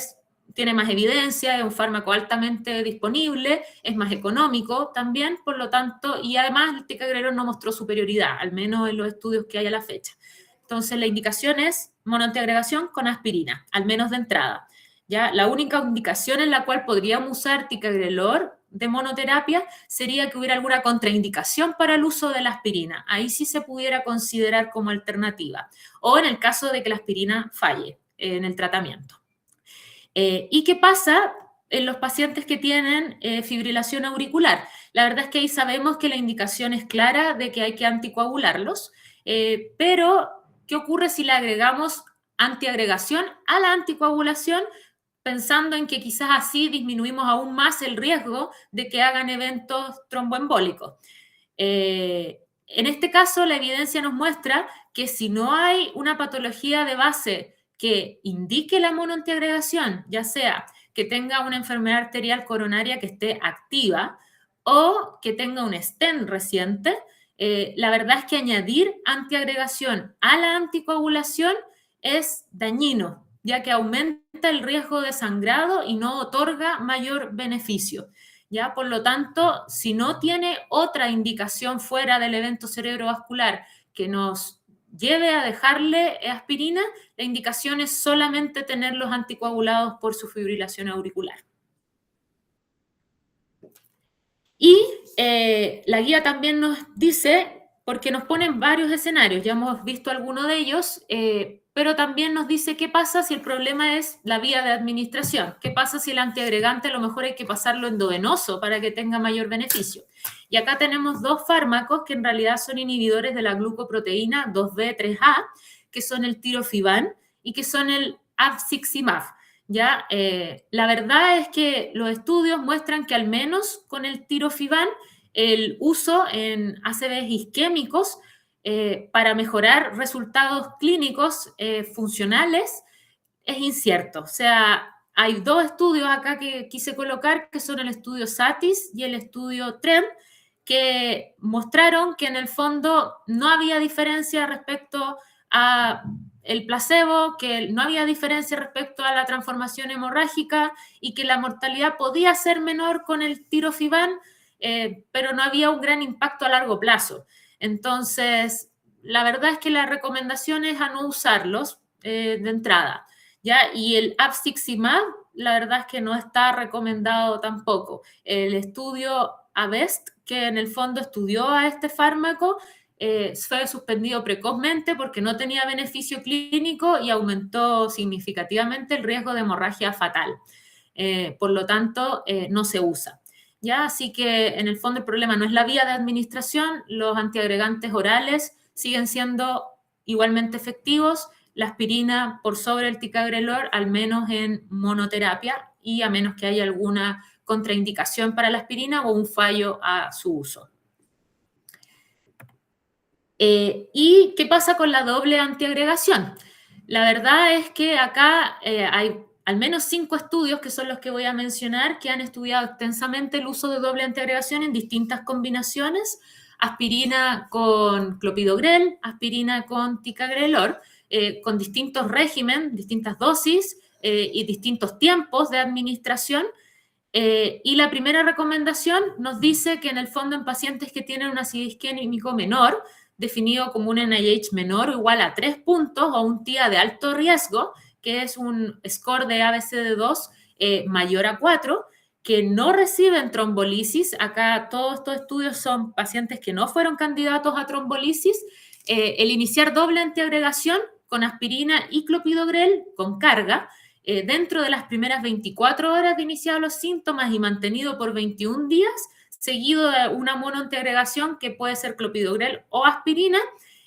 tiene más evidencia, es un fármaco altamente disponible, es más económico también, por lo tanto, y además el ticagrelor no mostró superioridad, al menos en los estudios que hay a la fecha. Entonces, la indicación es monoantiagregación con aspirina, al menos de entrada. ¿Ya? La única indicación en la cual podríamos usar ticagrelor de monoterapia sería que hubiera alguna contraindicación para el uso de la aspirina. Ahí sí se pudiera considerar como alternativa. O en el caso de que la aspirina falle en el tratamiento. ¿Y qué pasa en los pacientes que tienen fibrilación auricular? La verdad es que ahí sabemos que la indicación es clara de que hay que anticoagularlos, pero ¿qué ocurre si le agregamos antiagregación a la anticoagulación, pensando en que quizás así disminuimos aún más el riesgo de que hagan eventos tromboembólicos? En este caso, la evidencia nos muestra que si no hay una patología de base que indique la monoantiagregación, ya sea que tenga una enfermedad arterial coronaria que esté activa o que tenga un stent reciente, la verdad es que añadir antiagregación a la anticoagulación es dañino, ya que aumenta el riesgo de sangrado y no otorga mayor beneficio. ¿ya? Por lo tanto, si no tiene otra indicación fuera del evento cerebrovascular que nos lleve a dejarle aspirina, la indicación es solamente tener los anticoagulados por su fibrilación auricular. Y la guía también nos dice, porque nos ponen varios escenarios, ya hemos visto algunos de ellos, pero también nos dice qué pasa si el problema es la vía de administración, qué pasa si el antiagregante a lo mejor hay que pasarlo endovenoso para que tenga mayor beneficio. Y acá tenemos dos fármacos que en realidad son inhibidores de la glucoproteína 2B3A, que son el tirofiban y que son el abciximab. ¿Ya? La verdad es que los estudios muestran que al menos con el tirofiban el uso en ACVs isquémicos para mejorar resultados clínicos funcionales es incierto. O sea, hay dos estudios acá que quise colocar, que son el estudio SATIS y el estudio TREM, que mostraron que en el fondo no había diferencia respecto a el placebo, que no había diferencia respecto a la transformación hemorrágica y que la mortalidad podía ser menor con el tirofiban, pero no había un gran impacto a largo plazo. Entonces, la verdad es que la recomendación es a no usarlos de entrada, ¿ya? Y el abciximab, la verdad es que no está recomendado tampoco. El estudio ABEST, que en el fondo estudió a este fármaco, fue suspendido precozmente porque no tenía beneficio clínico y aumentó significativamente el riesgo de hemorragia fatal. Por lo tanto, no se usa. ¿Ya? Así que en el fondo el problema no es la vía de administración, los antiagregantes orales siguen siendo igualmente efectivos, la aspirina por sobre el ticagrelor, al menos en monoterapia, y a menos que haya alguna contraindicación para la aspirina o un fallo a su uso. ¿Y qué pasa con la doble antiagregación? La verdad es que acá hay al menos 5 estudios, que son los que voy a mencionar, que han estudiado extensamente el uso de doble antiagregación en distintas combinaciones, aspirina con clopidogrel, aspirina con ticagrelor, con distintos regímenes, distintas dosis y distintos tiempos de administración. Y la primera recomendación nos dice que en el fondo en pacientes que tienen un ácido isquémico menor, definido como un NIH menor o igual a 3 puntos o un TIA de alto riesgo, que es un score de ABCD2 mayor a 4, que no reciben trombolisis. Acá todos estos estudios son pacientes que no fueron candidatos a trombolisis. El iniciar doble antiagregación con aspirina y clopidogrel con carga, dentro de las primeras 24 horas de iniciado los síntomas y mantenido por 21 días, seguido de una monoantiagregación que puede ser clopidogrel o aspirina,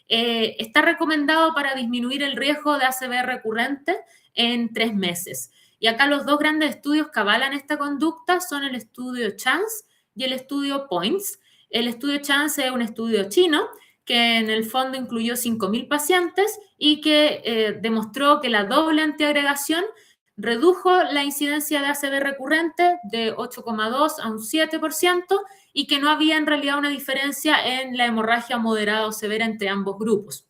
está recomendado para disminuir el riesgo de ACV recurrente en 3 meses. Y acá los dos grandes estudios que avalan esta conducta son el estudio CHANCE y el estudio POINTS. El estudio CHANCE es un estudio chino que en el fondo incluyó 5.000 pacientes y que demostró que la doble antiagregación redujo la incidencia de ACV recurrente de 8,2 a un 7% y que no había en realidad una diferencia en la hemorragia moderada o severa entre ambos grupos.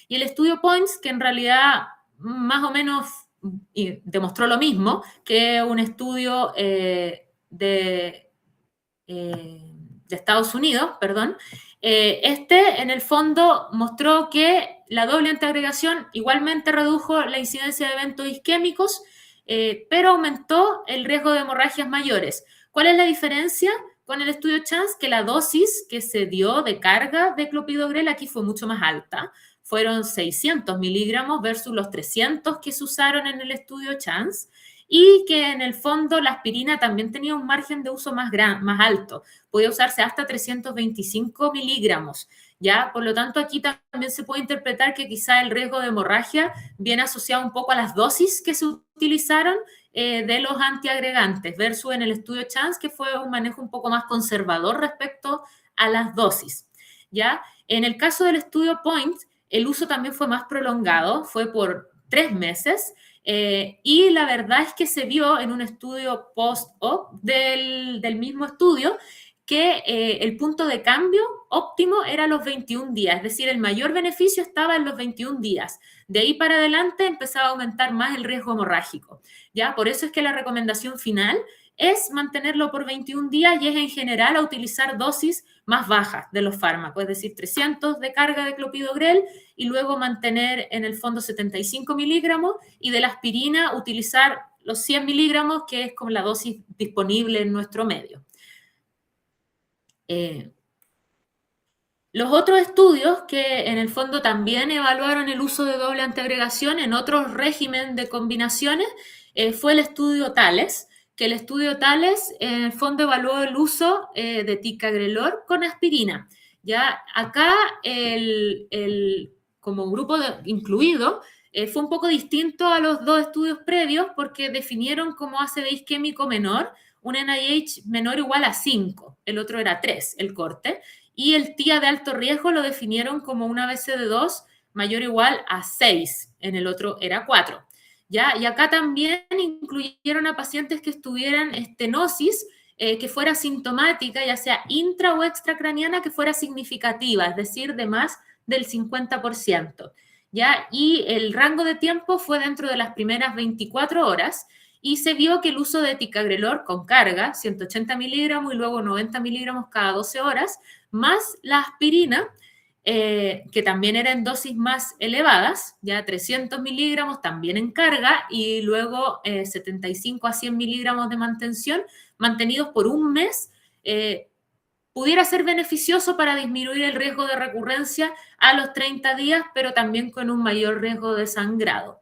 Y el estudio POINTS, que en realidad más o menos demostró lo mismo, que un estudio de Estados Unidos, perdón, en el fondo mostró que la doble antiagregación igualmente redujo la incidencia de eventos isquémicos, pero aumentó el riesgo de hemorragias mayores. ¿Cuál es la diferencia con el estudio CHANCE? Que la dosis que se dio de carga de clopidogrel aquí fue mucho más alta. Fueron 600 miligramos versus los 300 que se usaron en el estudio CHANCE, y que en el fondo la aspirina también tenía un margen de uso más alto. Podía usarse hasta 325 miligramos. ¿Ya? Por lo tanto, aquí también se puede interpretar que quizá el riesgo de hemorragia viene asociado un poco a las dosis que se utilizaron de los antiagregantes, versus en el estudio CHANCE, que fue un manejo un poco más conservador respecto a las dosis. ¿Ya? En el caso del estudio POINT, el uso también fue más prolongado, fue por 3 meses, y la verdad es que se vio en un estudio post-op del mismo estudio que el punto de cambio óptimo era los 21 días, es decir, el mayor beneficio estaba en los 21 días. De ahí para adelante empezaba a aumentar más el riesgo hemorrágico, ¿ya? Por eso es que la recomendación final es mantenerlo por 21 días y es en general a utilizar dosis más bajas de los fármacos, es decir, 300 de carga de clopidogrel y luego mantener en el fondo 75 miligramos y de la aspirina utilizar los 100 miligramos, que es como la dosis disponible en nuestro medio. Los otros estudios que en el fondo también evaluaron el uso de doble antiagregación en otros régimen de combinaciones fue el estudio TALES, que el estudio TALES en el fondo evaluó el uso de ticagrelor con aspirina. Ya acá como grupo incluido fue un poco distinto a los dos estudios previos porque definieron como ACV isquémico menor un NIH menor o igual a 5, el otro era 3, el corte, y el TIA de alto riesgo lo definieron como una BCD2 mayor o igual a 6, en el otro era 4. ¿Ya? Y acá también incluyeron a pacientes que tuvieran estenosis que fuera sintomática, ya sea intra o extracraniana, que fuera significativa, es decir, de más del 50%. ¿Ya? Y el rango de tiempo fue dentro de las primeras 24 horas, y se vio que el uso de ticagrelor con carga, 180 miligramos y luego 90 miligramos cada 12 horas, más la aspirina, que también era en dosis más elevadas, ya 300 miligramos también en carga y luego 75 a 100 miligramos de mantención, mantenidos por un mes, pudiera ser beneficioso para disminuir el riesgo de recurrencia a los 30 días, pero también con un mayor riesgo de sangrado.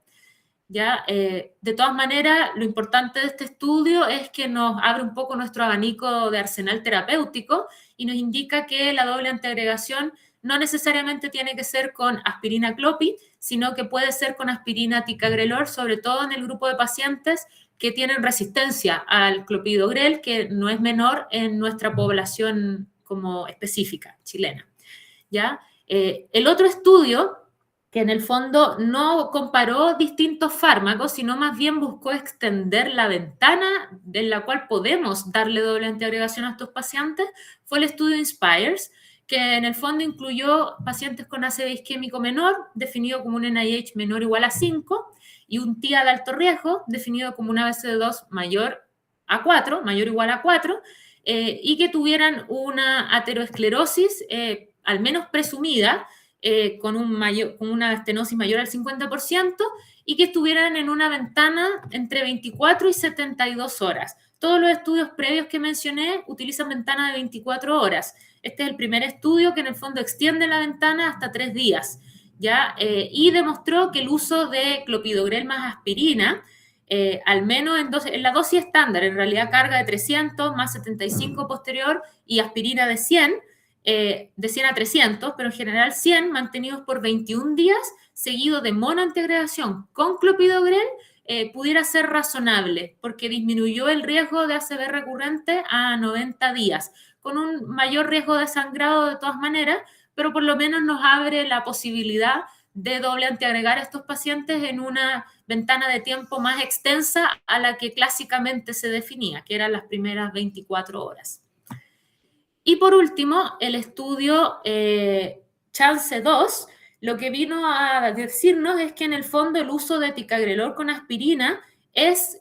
¿Ya? De todas maneras, lo importante de este estudio es que nos abre un poco nuestro abanico de arsenal terapéutico y nos indica que la doble antiagregación no necesariamente tiene que ser con aspirina clopi, sino que puede ser con aspirina ticagrelor, sobre todo en el grupo de pacientes que tienen resistencia al clopidogrel, que no es menor en nuestra población como específica chilena. ¿Ya? El otro estudio, que en el fondo no comparó distintos fármacos, sino más bien buscó extender la ventana en la cual podemos darle doble antiagregación a estos pacientes, fue el estudio INSPIRES, que en el fondo incluyó pacientes con ACV isquémico menor, definido como un NIH menor o igual a 5, y un TIA de alto riesgo, definido como una BCD2 mayor a 4, mayor o igual a 4, y que tuvieran una ateroesclerosis, al menos presumida, con una estenosis mayor al 50% y que estuvieran en una ventana entre 24 y 72 horas. Todos los estudios previos que mencioné utilizan ventana de 24 horas. Este es el primer estudio que en el fondo extiende la ventana hasta 3 días, ¿ya? Y demostró que el uso de clopidogrel más aspirina, al menos en la dosis estándar, en realidad carga de 300 más 75 posterior y aspirina de 100, de 100 a 300, pero en general 100 mantenidos por 21 días, seguido de monoantiagregación con clopidogrel, pudiera ser razonable, porque disminuyó el riesgo de ACV recurrente a 90 días, con un mayor riesgo de sangrado de todas maneras, pero por lo menos nos abre la posibilidad de doble antiagregar a estos pacientes en una ventana de tiempo más extensa a la que clásicamente se definía, que eran las primeras 24 horas. Y por último, el estudio CHANCE-2, lo que vino a decirnos es que en el fondo el uso de ticagrelor con aspirina es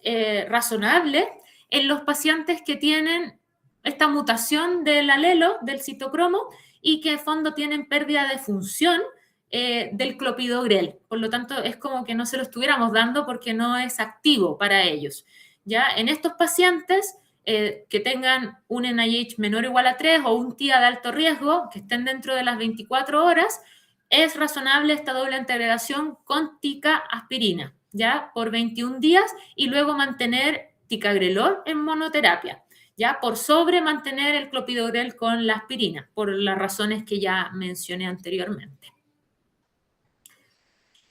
razonable en los pacientes que tienen esta mutación del alelo, del citocromo, y que en fondo tienen pérdida de función del clopidogrel. Por lo tanto, es como que no se lo estuviéramos dando porque no es activo para ellos. ¿Ya? En estos pacientes que tengan un NIH menor o igual a 3 o un TIA de alto riesgo, que estén dentro de las 24 horas, es razonable esta doble antiagregación con tica-aspirina, ¿ya? Por 21 días y luego mantener ticagrelor en monoterapia, ¿ya? Por sobre mantener el clopidogrel con la aspirina, por las razones que ya mencioné anteriormente.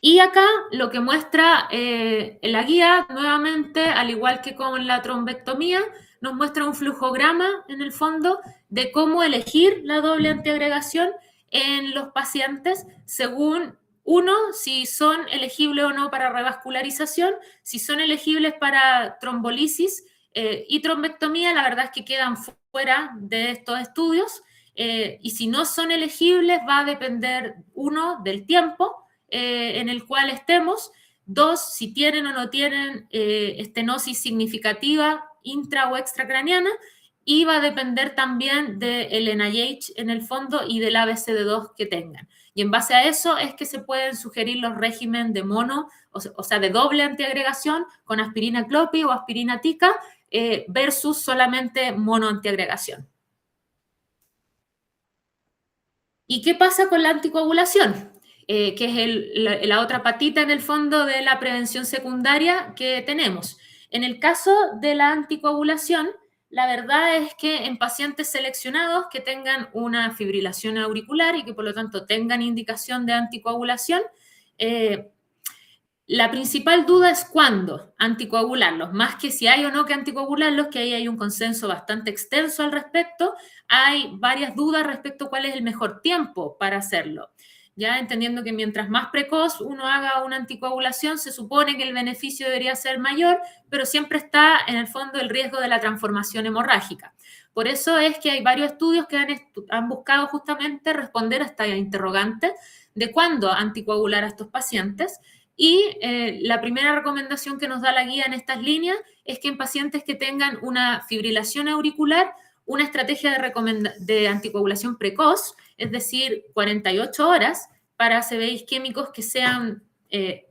Y acá lo que muestra la guía, nuevamente, al igual que con la trombectomía, nos muestra un flujograma, en el fondo, de cómo elegir la doble antiagregación en los pacientes según, uno, si son elegibles o no para revascularización, si son elegibles para trombolisis y trombectomía, la verdad es que quedan fuera de estos estudios, y si no son elegibles va a depender, uno, del tiempo en el cual estemos, dos, si tienen o no tienen estenosis significativa intra o extracraniana, y va a depender también del NIH en el fondo y del ABCD2 que tengan. Y en base a eso es que se pueden sugerir los regímenes de mono, o sea, de doble antiagregación con aspirina clopi o aspirina tica versus solamente mono antiagregación. ¿Y qué pasa con la anticoagulación? Que es la otra patita en el fondo de la prevención secundaria que tenemos. En el caso de la anticoagulación, la verdad es que en pacientes seleccionados que tengan una fibrilación auricular y que por lo tanto tengan indicación de anticoagulación, la principal duda es cuándo anticoagularlos, más que si hay o no que anticoagularlos, que ahí hay un consenso bastante extenso al respecto. Hay varias dudas respecto a cuál es el mejor tiempo para hacerlo. Ya entendiendo que mientras más precoz uno haga una anticoagulación, se supone que el beneficio debería ser mayor, pero siempre está en el fondo el riesgo de la transformación hemorrágica. Por eso es que hay varios estudios que han buscado justamente responder a esta interrogante de cuándo anticoagular a estos pacientes. Y la primera recomendación que nos da la guía en estas líneas es que en pacientes que tengan una fibrilación auricular, una estrategia de anticoagulación precoz, es decir, 48 horas para ACV isquémicos que sean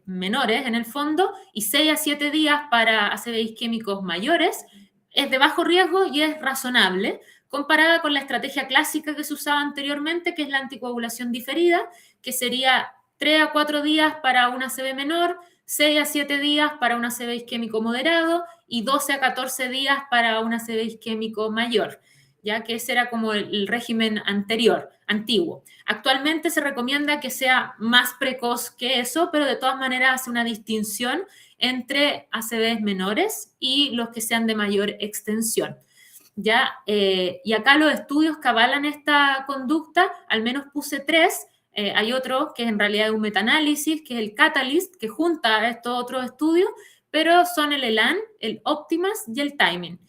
menores en el fondo y 6 a 7 días para ACV isquémicos mayores, es de bajo riesgo y es razonable, comparada con la estrategia clásica que se usaba anteriormente, que es la anticoagulación diferida, que sería 3 a 4 días para una ACV menor, 6 a 7 días para un ACV isquémico moderado y 12 a 14 días para un ACV isquémico mayor, ya que ese era como el régimen antiguo. Actualmente se recomienda que sea más precoz que eso, pero de todas maneras hace una distinción entre ACVs menores y los que sean de mayor extensión. ¿Ya? Y acá los estudios que avalan esta conducta, al menos puse 3. Hay otro que en realidad es un metaanálisis, que es el Catalyst, que junta estos otros estudios, pero son el ELAN, el Optimas y el Timing.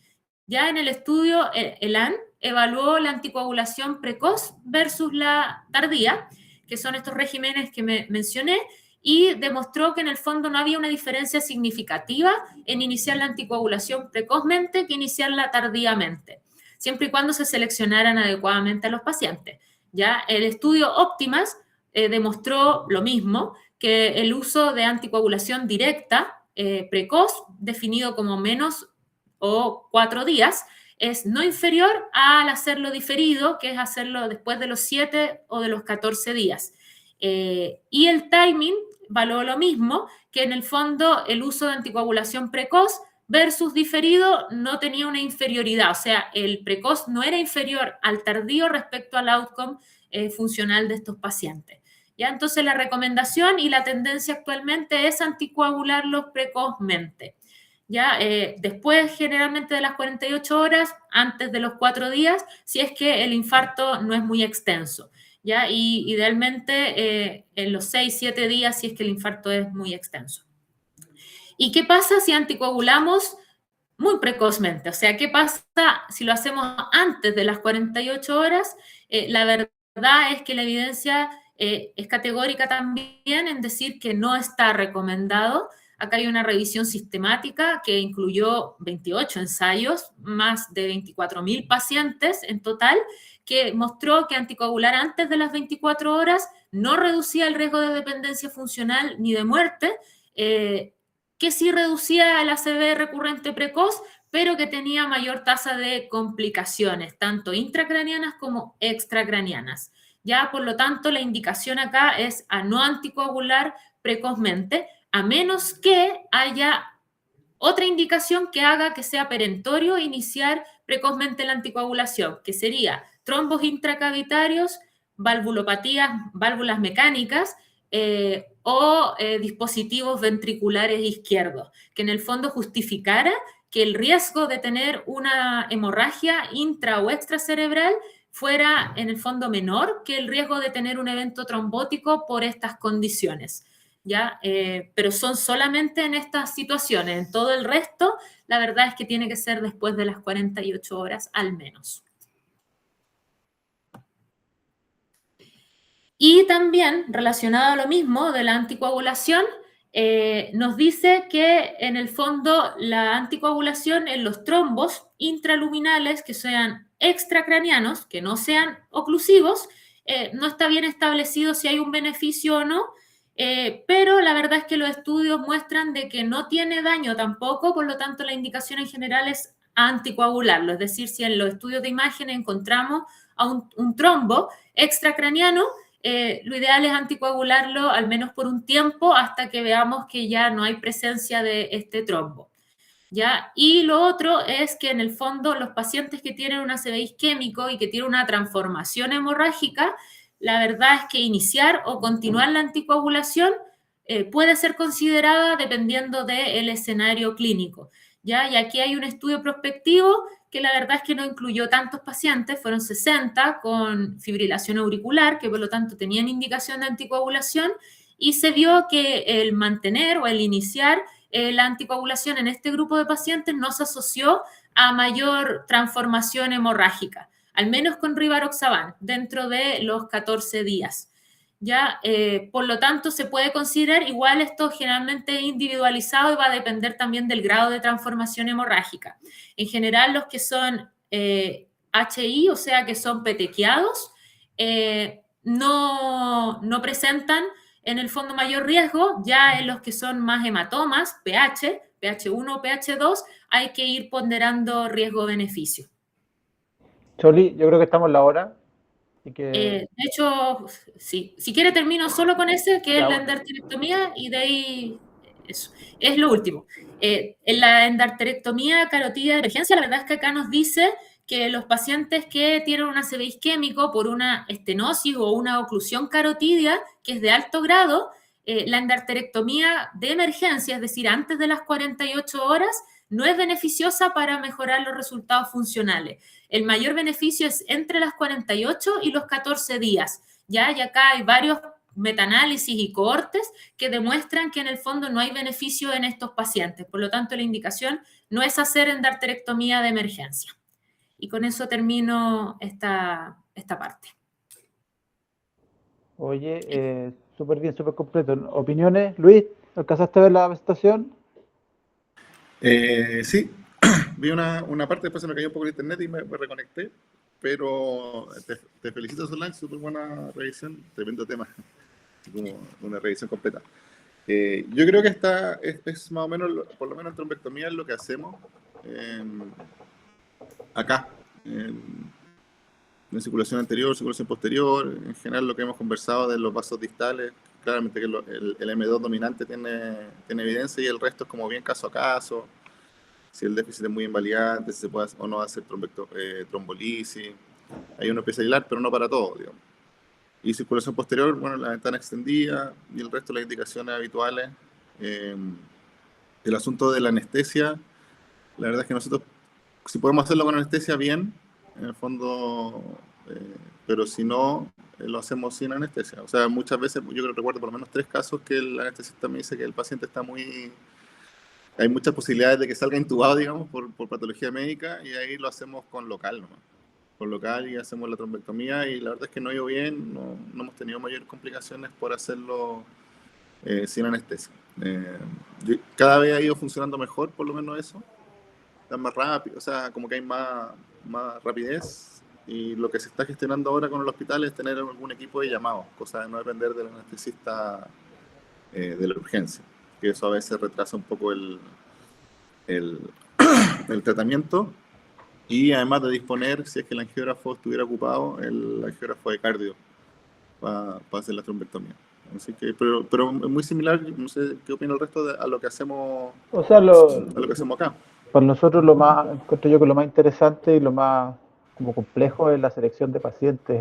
Ya en el estudio ELAN evaluó la anticoagulación precoz versus la tardía, que son estos regímenes que mencioné, y demostró que en el fondo no había una diferencia significativa en iniciar la anticoagulación precozmente que iniciarla tardíamente, siempre y cuando se seleccionaran adecuadamente a los pacientes. ¿Ya? El estudio Optimas demostró lo mismo, que el uso de anticoagulación directa precoz, definido como menos o 4 días, es no inferior al hacerlo diferido, que es hacerlo después de los 7 o de los 14 días. Y el timing valoró lo mismo, que en el fondo el uso de anticoagulación precoz versus diferido no tenía una inferioridad, o sea, el precoz no era inferior al tardío respecto al outcome funcional de estos pacientes. ¿Ya? Entonces la recomendación y la tendencia actualmente es anticoagularlos precozmente. ¿Ya? Después generalmente de las 48 horas, antes de los 4 días, si es que el infarto no es muy extenso. ¿Ya? Y idealmente en los 6-7 días si es que el infarto es muy extenso. ¿Y qué pasa si anticoagulamos muy precozmente? O sea, ¿qué pasa si lo hacemos antes de las 48 horas? La verdad es que la evidencia es categórica también en decir que no está recomendado. Acá hay una revisión sistemática que incluyó 28 ensayos, más de 24.000 pacientes en total, que mostró que anticoagular antes de las 24 horas no reducía el riesgo de dependencia funcional ni de muerte, que sí reducía el ACV recurrente precoz, pero que tenía mayor tasa de complicaciones, tanto intracranianas como extracranianas. Ya, por lo tanto, la indicación acá es a no anticoagular precozmente, a menos que haya otra indicación que haga que sea perentorio iniciar precozmente la anticoagulación, que sería trombos intracavitarios, valvulopatías, válvulas mecánicas o dispositivos ventriculares izquierdos, que en el fondo justificara que el riesgo de tener una hemorragia intra o extracerebral fuera en el fondo menor que el riesgo de tener un evento trombótico por estas condiciones. ¿Ya? Pero son solamente en estas situaciones. En todo el resto, la verdad es que tiene que ser después de las 48 horas al menos. Y también, relacionado a lo mismo de la anticoagulación, nos dice que en el fondo la anticoagulación en los trombos intraluminales que sean extracranianos, que no sean oclusivos, no está bien establecido si hay un beneficio o no, pero la verdad es que los estudios muestran de que no tiene daño tampoco, por lo tanto la indicación en general es anticoagularlo, es decir, si en los estudios de imagen encontramos a un trombo extracraniano, lo ideal es anticoagularlo al menos por un tiempo hasta que veamos que ya no hay presencia de este trombo. ¿Ya? Y lo otro es que en el fondo los pacientes que tienen un ACV isquémico y que tienen una transformación hemorrágica, la verdad es que iniciar o continuar la anticoagulación puede ser considerada dependiendo del escenario clínico. ¿Ya? Y aquí hay un estudio prospectivo que la verdad es que no incluyó tantos pacientes, fueron 60 con fibrilación auricular, que por lo tanto tenían indicación de anticoagulación, y se vio que el mantener o el iniciar la anticoagulación en este grupo de pacientes no se asoció a mayor transformación hemorrágica, al menos con rivaroxaban, dentro de los 14 días. ¿Ya? Por lo tanto, se puede considerar, igual esto generalmente individualizado y va a depender también del grado de transformación hemorrágica. En general, los que son HI, o sea, que son petequiados, no presentan en el fondo mayor riesgo. Ya en los que son más hematomas, pH1 o pH2, hay que ir ponderando riesgo-beneficio. Choli, yo creo que estamos en la hora. De hecho, sí. Si quiere termino solo con ese, que es la endarterectomía, y de ahí eso. Es lo último. En la endarterectomía carotidia de emergencia, la verdad es que acá nos dice que los pacientes que tienen un ACV isquémico por una estenosis o una oclusión carotidia, que es de alto grado, la endarterectomía de emergencia, es decir, antes de las 48 horas, no es beneficiosa para mejorar los resultados funcionales. El mayor beneficio es entre las 48 y los 14 días, ¿ya? Y acá hay varios metaanálisis y cohortes que demuestran que en el fondo no hay beneficio en estos pacientes. Por lo tanto, la indicación no es hacer endarterectomía de emergencia. Y con eso termino esta parte. Oye, súper bien, súper completo. ¿Opiniones? Luis, ¿alcanzaste a ver la presentación? Sí, vi una parte, después se me cayó un poco el internet y me reconecté, pero te felicito, Solange, súper buena revisión, tremendo tema, como una revisión completa. Yo creo que esta es más o menos, por lo menos en trombectomía, es lo que hacemos acá, en circulación anterior, circulación posterior, en general lo que hemos conversado de los vasos distales, claramente que el M2 dominante tiene evidencia y el resto es como bien caso a caso, si el déficit es muy invalidante, si se puede o no hacer trombolisis, hay uno empieza a hilar, pero no para todo, digamos. Y circulación posterior, bueno, la ventana extendida y el resto de las indicaciones habituales. El asunto de la anestesia, la verdad es que nosotros, si podemos hacerlo con anestesia, bien, en el fondo, pero si no, lo hacemos sin anestesia. O sea, muchas veces, yo recuerdo por lo menos 3 casos que el anestesista me dice que el paciente está muy... Hay muchas posibilidades de que salga intubado, digamos, por patología médica, y ahí lo hacemos con local nomás. Con local y hacemos la trombectomía, y la verdad es que no ha ido bien, no hemos tenido mayores complicaciones por hacerlo sin anestesia. Cada vez ha ido funcionando mejor, por lo menos eso. Está más rápido, o sea, como que hay más rapidez, y lo que se está gestionando ahora con el hospital es tener algún equipo de llamados, cosa de no depender del anestesista de la urgencia, que eso a veces retrasa un poco el tratamiento, y además de disponer, si es que el angiógrafo estuviera ocupado, el angiógrafo de cardio para hacer la trombectomía. Así que, pero es muy similar, no sé qué opina el resto a lo que hacemos, O sea, a lo que hacemos acá. para nosotros lo más, encuentro yo que lo más interesante y lo más como complejo es la selección de pacientes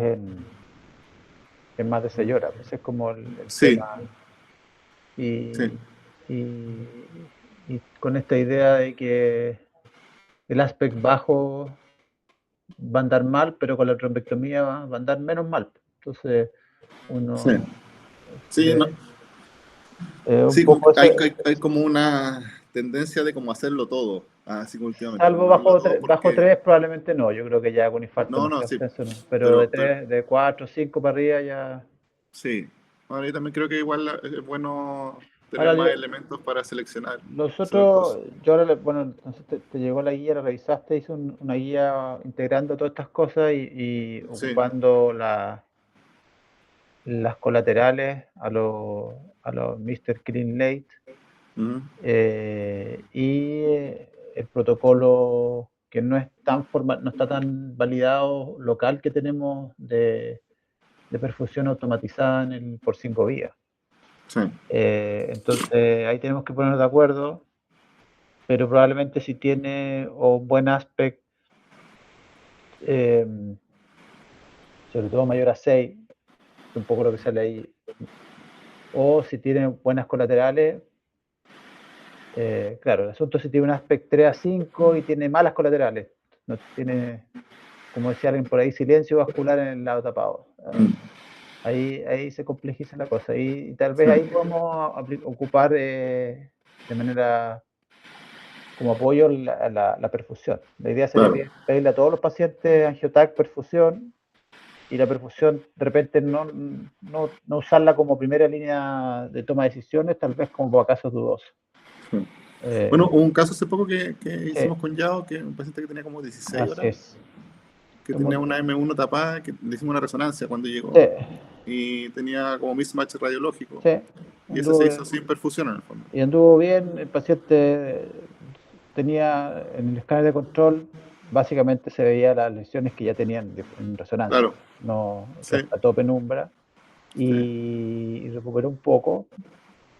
en más de 6 horas. Ese es como el Sí, tema. Y, sí. y con esta idea de que el aspect bajo va a andar mal, pero con la trombectomía va a andar menos mal. Entonces, uno... Sí, sí, no. un Sí, poco hay como una tendencia de como hacerlo todo, así como últimamente. Salvo como hacerlo todo bajo porque- 3 probablemente no, yo creo que ya con infarto No, más sí, extenso no, pero de pero 3, de 4, 5 para arriba ya. sí. Bueno, yo también creo que igual es bueno tener Ahora más yo, elementos para seleccionar los esas otros, cosas. yo ahora, bueno, entonces te llegó la guía, la revisaste, hice una guía integrando todas estas cosas y Sí. ocupando las colaterales a los Mr. Clean Late Ujú. y el protocolo que no es tan no está tan validado local que tenemos de perfusión automatizada por 5 vías. Sí. Entonces ahí tenemos que ponernos de acuerdo, pero probablemente si tiene o un buen aspect, sobre todo mayor a 6, un poco lo que sale ahí, o si tiene buenas colaterales, claro, el asunto es si tiene un aspect 3 a 5 y tiene malas colaterales, no tiene, como decía alguien por ahí, silencio vascular en el lado tapado. Ahí se complejiza la cosa y tal vez ahí podemos ocupar de manera como apoyo la perfusión. La idea sería Claro. pedirle a todos los pacientes angiotac perfusión y la perfusión de repente no usarla como primera línea de toma de decisiones, tal vez como para casos dudosos. Sí. Bueno, hubo un caso hace poco que hicimos Sí, con Yao, que un paciente que tenía como 16 así horas, es. que tenía una M1 tapada, que le hicimos una resonancia cuando llegó, Sí, y tenía como mismatch radiológico, sí, y eso se anduvo, hizo sin perfusión en el fondo. y anduvo bien, el paciente tenía en el escáner de control, básicamente se veía las lesiones que ya tenían en resonancia, Claro, no sí, a toda penumbra, sí, y recuperó un poco.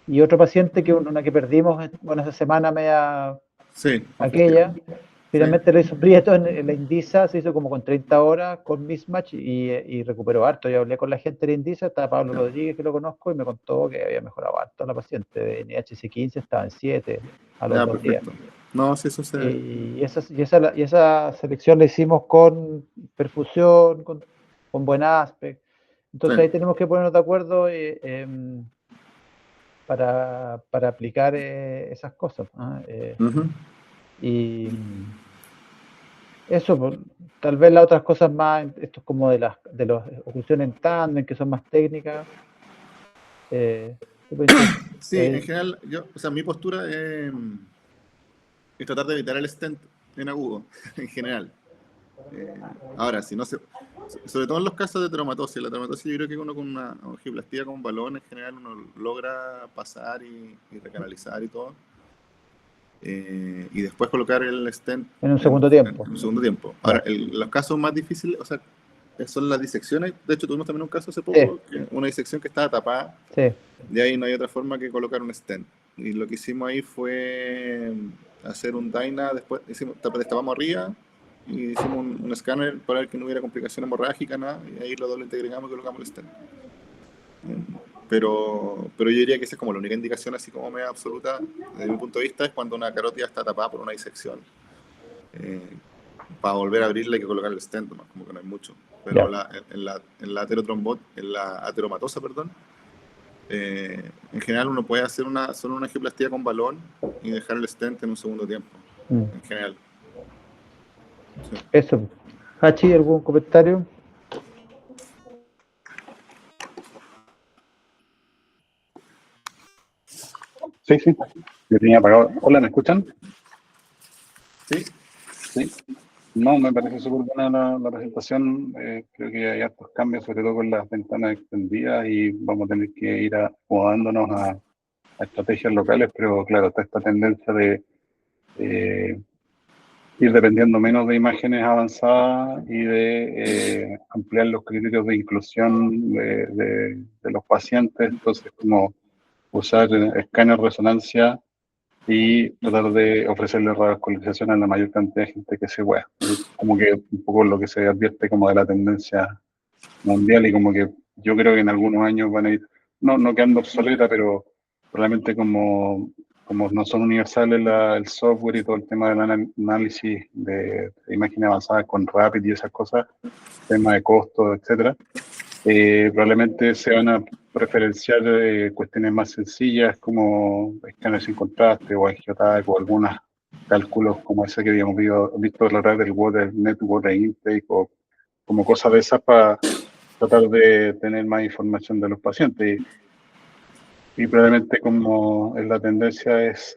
Y otro paciente una que perdimos, bueno, esa semana media sí, conflictiva. aquella, Sí, finalmente le hizo prieto en la Indisa, se hizo como con 30 horas con mismatch y recuperó harto. Yo hablé con la gente de la Indisa, estaba Pablo ya, Rodríguez, que lo conozco, y me contó que había mejorado harto la paciente, de NHC15 estaba en 7 a los ya, 2 días. perfecto. No, sí, eso se... Y esa selección la hicimos con perfusión, con buen aspect. Sí, Entonces ahí tenemos que ponernos de acuerdo para aplicar esas cosas. ujú, Y eso, pues, tal vez las otras cosas más, esto es como de las oclusiones en tándem, que son más técnicas. Súper interesante. sí, en general, o sea, mi postura es tratar de evitar el stent en agudo, en general. Ahora, si no se... Sobre todo en los casos de traumatosía. La traumatosía yo creo que uno con una angioplastía con balón en general uno logra pasar y recanalizar y todo. Y después colocar el stent En un en, segundo tiempo. en un segundo tiempo. Ahora, Ya. los casos más difíciles, o sea, son las disecciones. De hecho, tuvimos también un caso hace Sí, poco, una disección que estaba tapada, sí. y ahí no hay otra forma que colocar un stent. Y lo que hicimos ahí fue hacer un Dyna, después destapamos arriba y hicimos un escáner para ver que no hubiera complicación hemorrágica, nada, y ahí lo doble integregamos y colocamos el stent. Pero yo diría que esa es como la única indicación, así como media absoluta, desde mi punto de vista, es cuando una carótida está tapada por una disección. Eh, para volver a abrirle hay que colocar el stent, ¿no? Como que no hay mucho. Pero Ya. en la ateromatosa, perdón, en general uno puede hacer solo una angioplastía con balón y dejar el stent en un segundo tiempo, Mm. en general. Sí. Eso. Hachi, ¿algún comentario? Sí, sí, yo tenía apagado. Hola, ¿me escuchan? ¿Sí? Sí. No, me parece súper buena la presentación. Creo que hay hartos cambios, sobre todo con las ventanas extendidas, y vamos a tener que ir acomodándonos a estrategias locales, pero claro, está esta tendencia de ir dependiendo menos de imágenes avanzadas y de ampliar los criterios de inclusión de los pacientes. Entonces, como usar escáner resonancia y tratar de ofrecerle radioescolarización a la mayor cantidad de gente que se pueda. Como que un poco lo que se advierte como de la tendencia mundial, y como que yo creo que en algunos años van a ir, no quedando obsoleta, pero probablemente como no son universales el software y todo el tema del análisis de imágenes avanzadas con Rapid y esas cosas, tema de costos, etcétera, Probablemente se van a preferenciar cuestiones más sencillas como escáner sin contraste o AngioTAC o algunos cálculos como ese que habíamos visto lograr del Net Water Intake o como cosas de esas para tratar de tener más información de los pacientes. Y probablemente como la tendencia es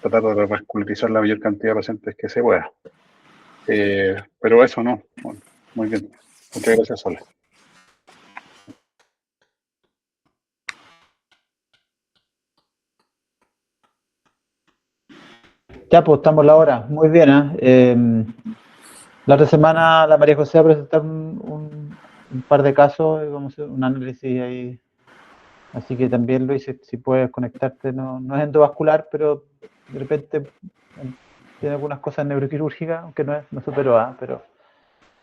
tratar de revascularizar la mayor cantidad de pacientes que se pueda. Pero eso no. Bueno, muy bien. Muchas gracias, Sole. Ya, pues estamos a la hora. Muy bien, ¿eh? La otra semana la María José va a presentar un par de casos, vamos a hacer un análisis ahí. Así que también, Luis, si puedes conectarte, no es endovascular, pero de repente tiene algunas cosas neuroquirúrgicas, aunque no superó A, pero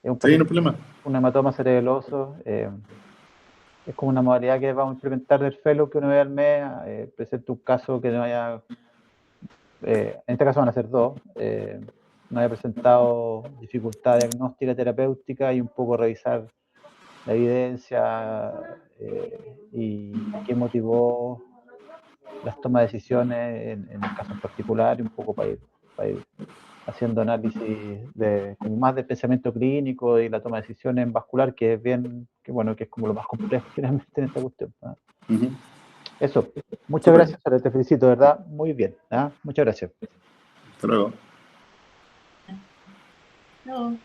es un, Sí, no hay problema. Un hematoma cerebeloso. Es como una modalidad que vamos a implementar del fellow que una vez al mes presente un caso que no haya, en este caso van a ser dos, no haya presentado dificultad diagnóstica terapéutica y un poco revisar la evidencia y qué motivó las tomas de decisiones en el caso en particular y un poco para ir haciendo análisis como más del pensamiento clínico y la toma de decisiones en vascular, que es bien, que es como lo más complejo finalmente en esta cuestión. Eso, muchas gracias, te felicito, ¿verdad? Muy bien, muchas gracias. Hasta luego. No.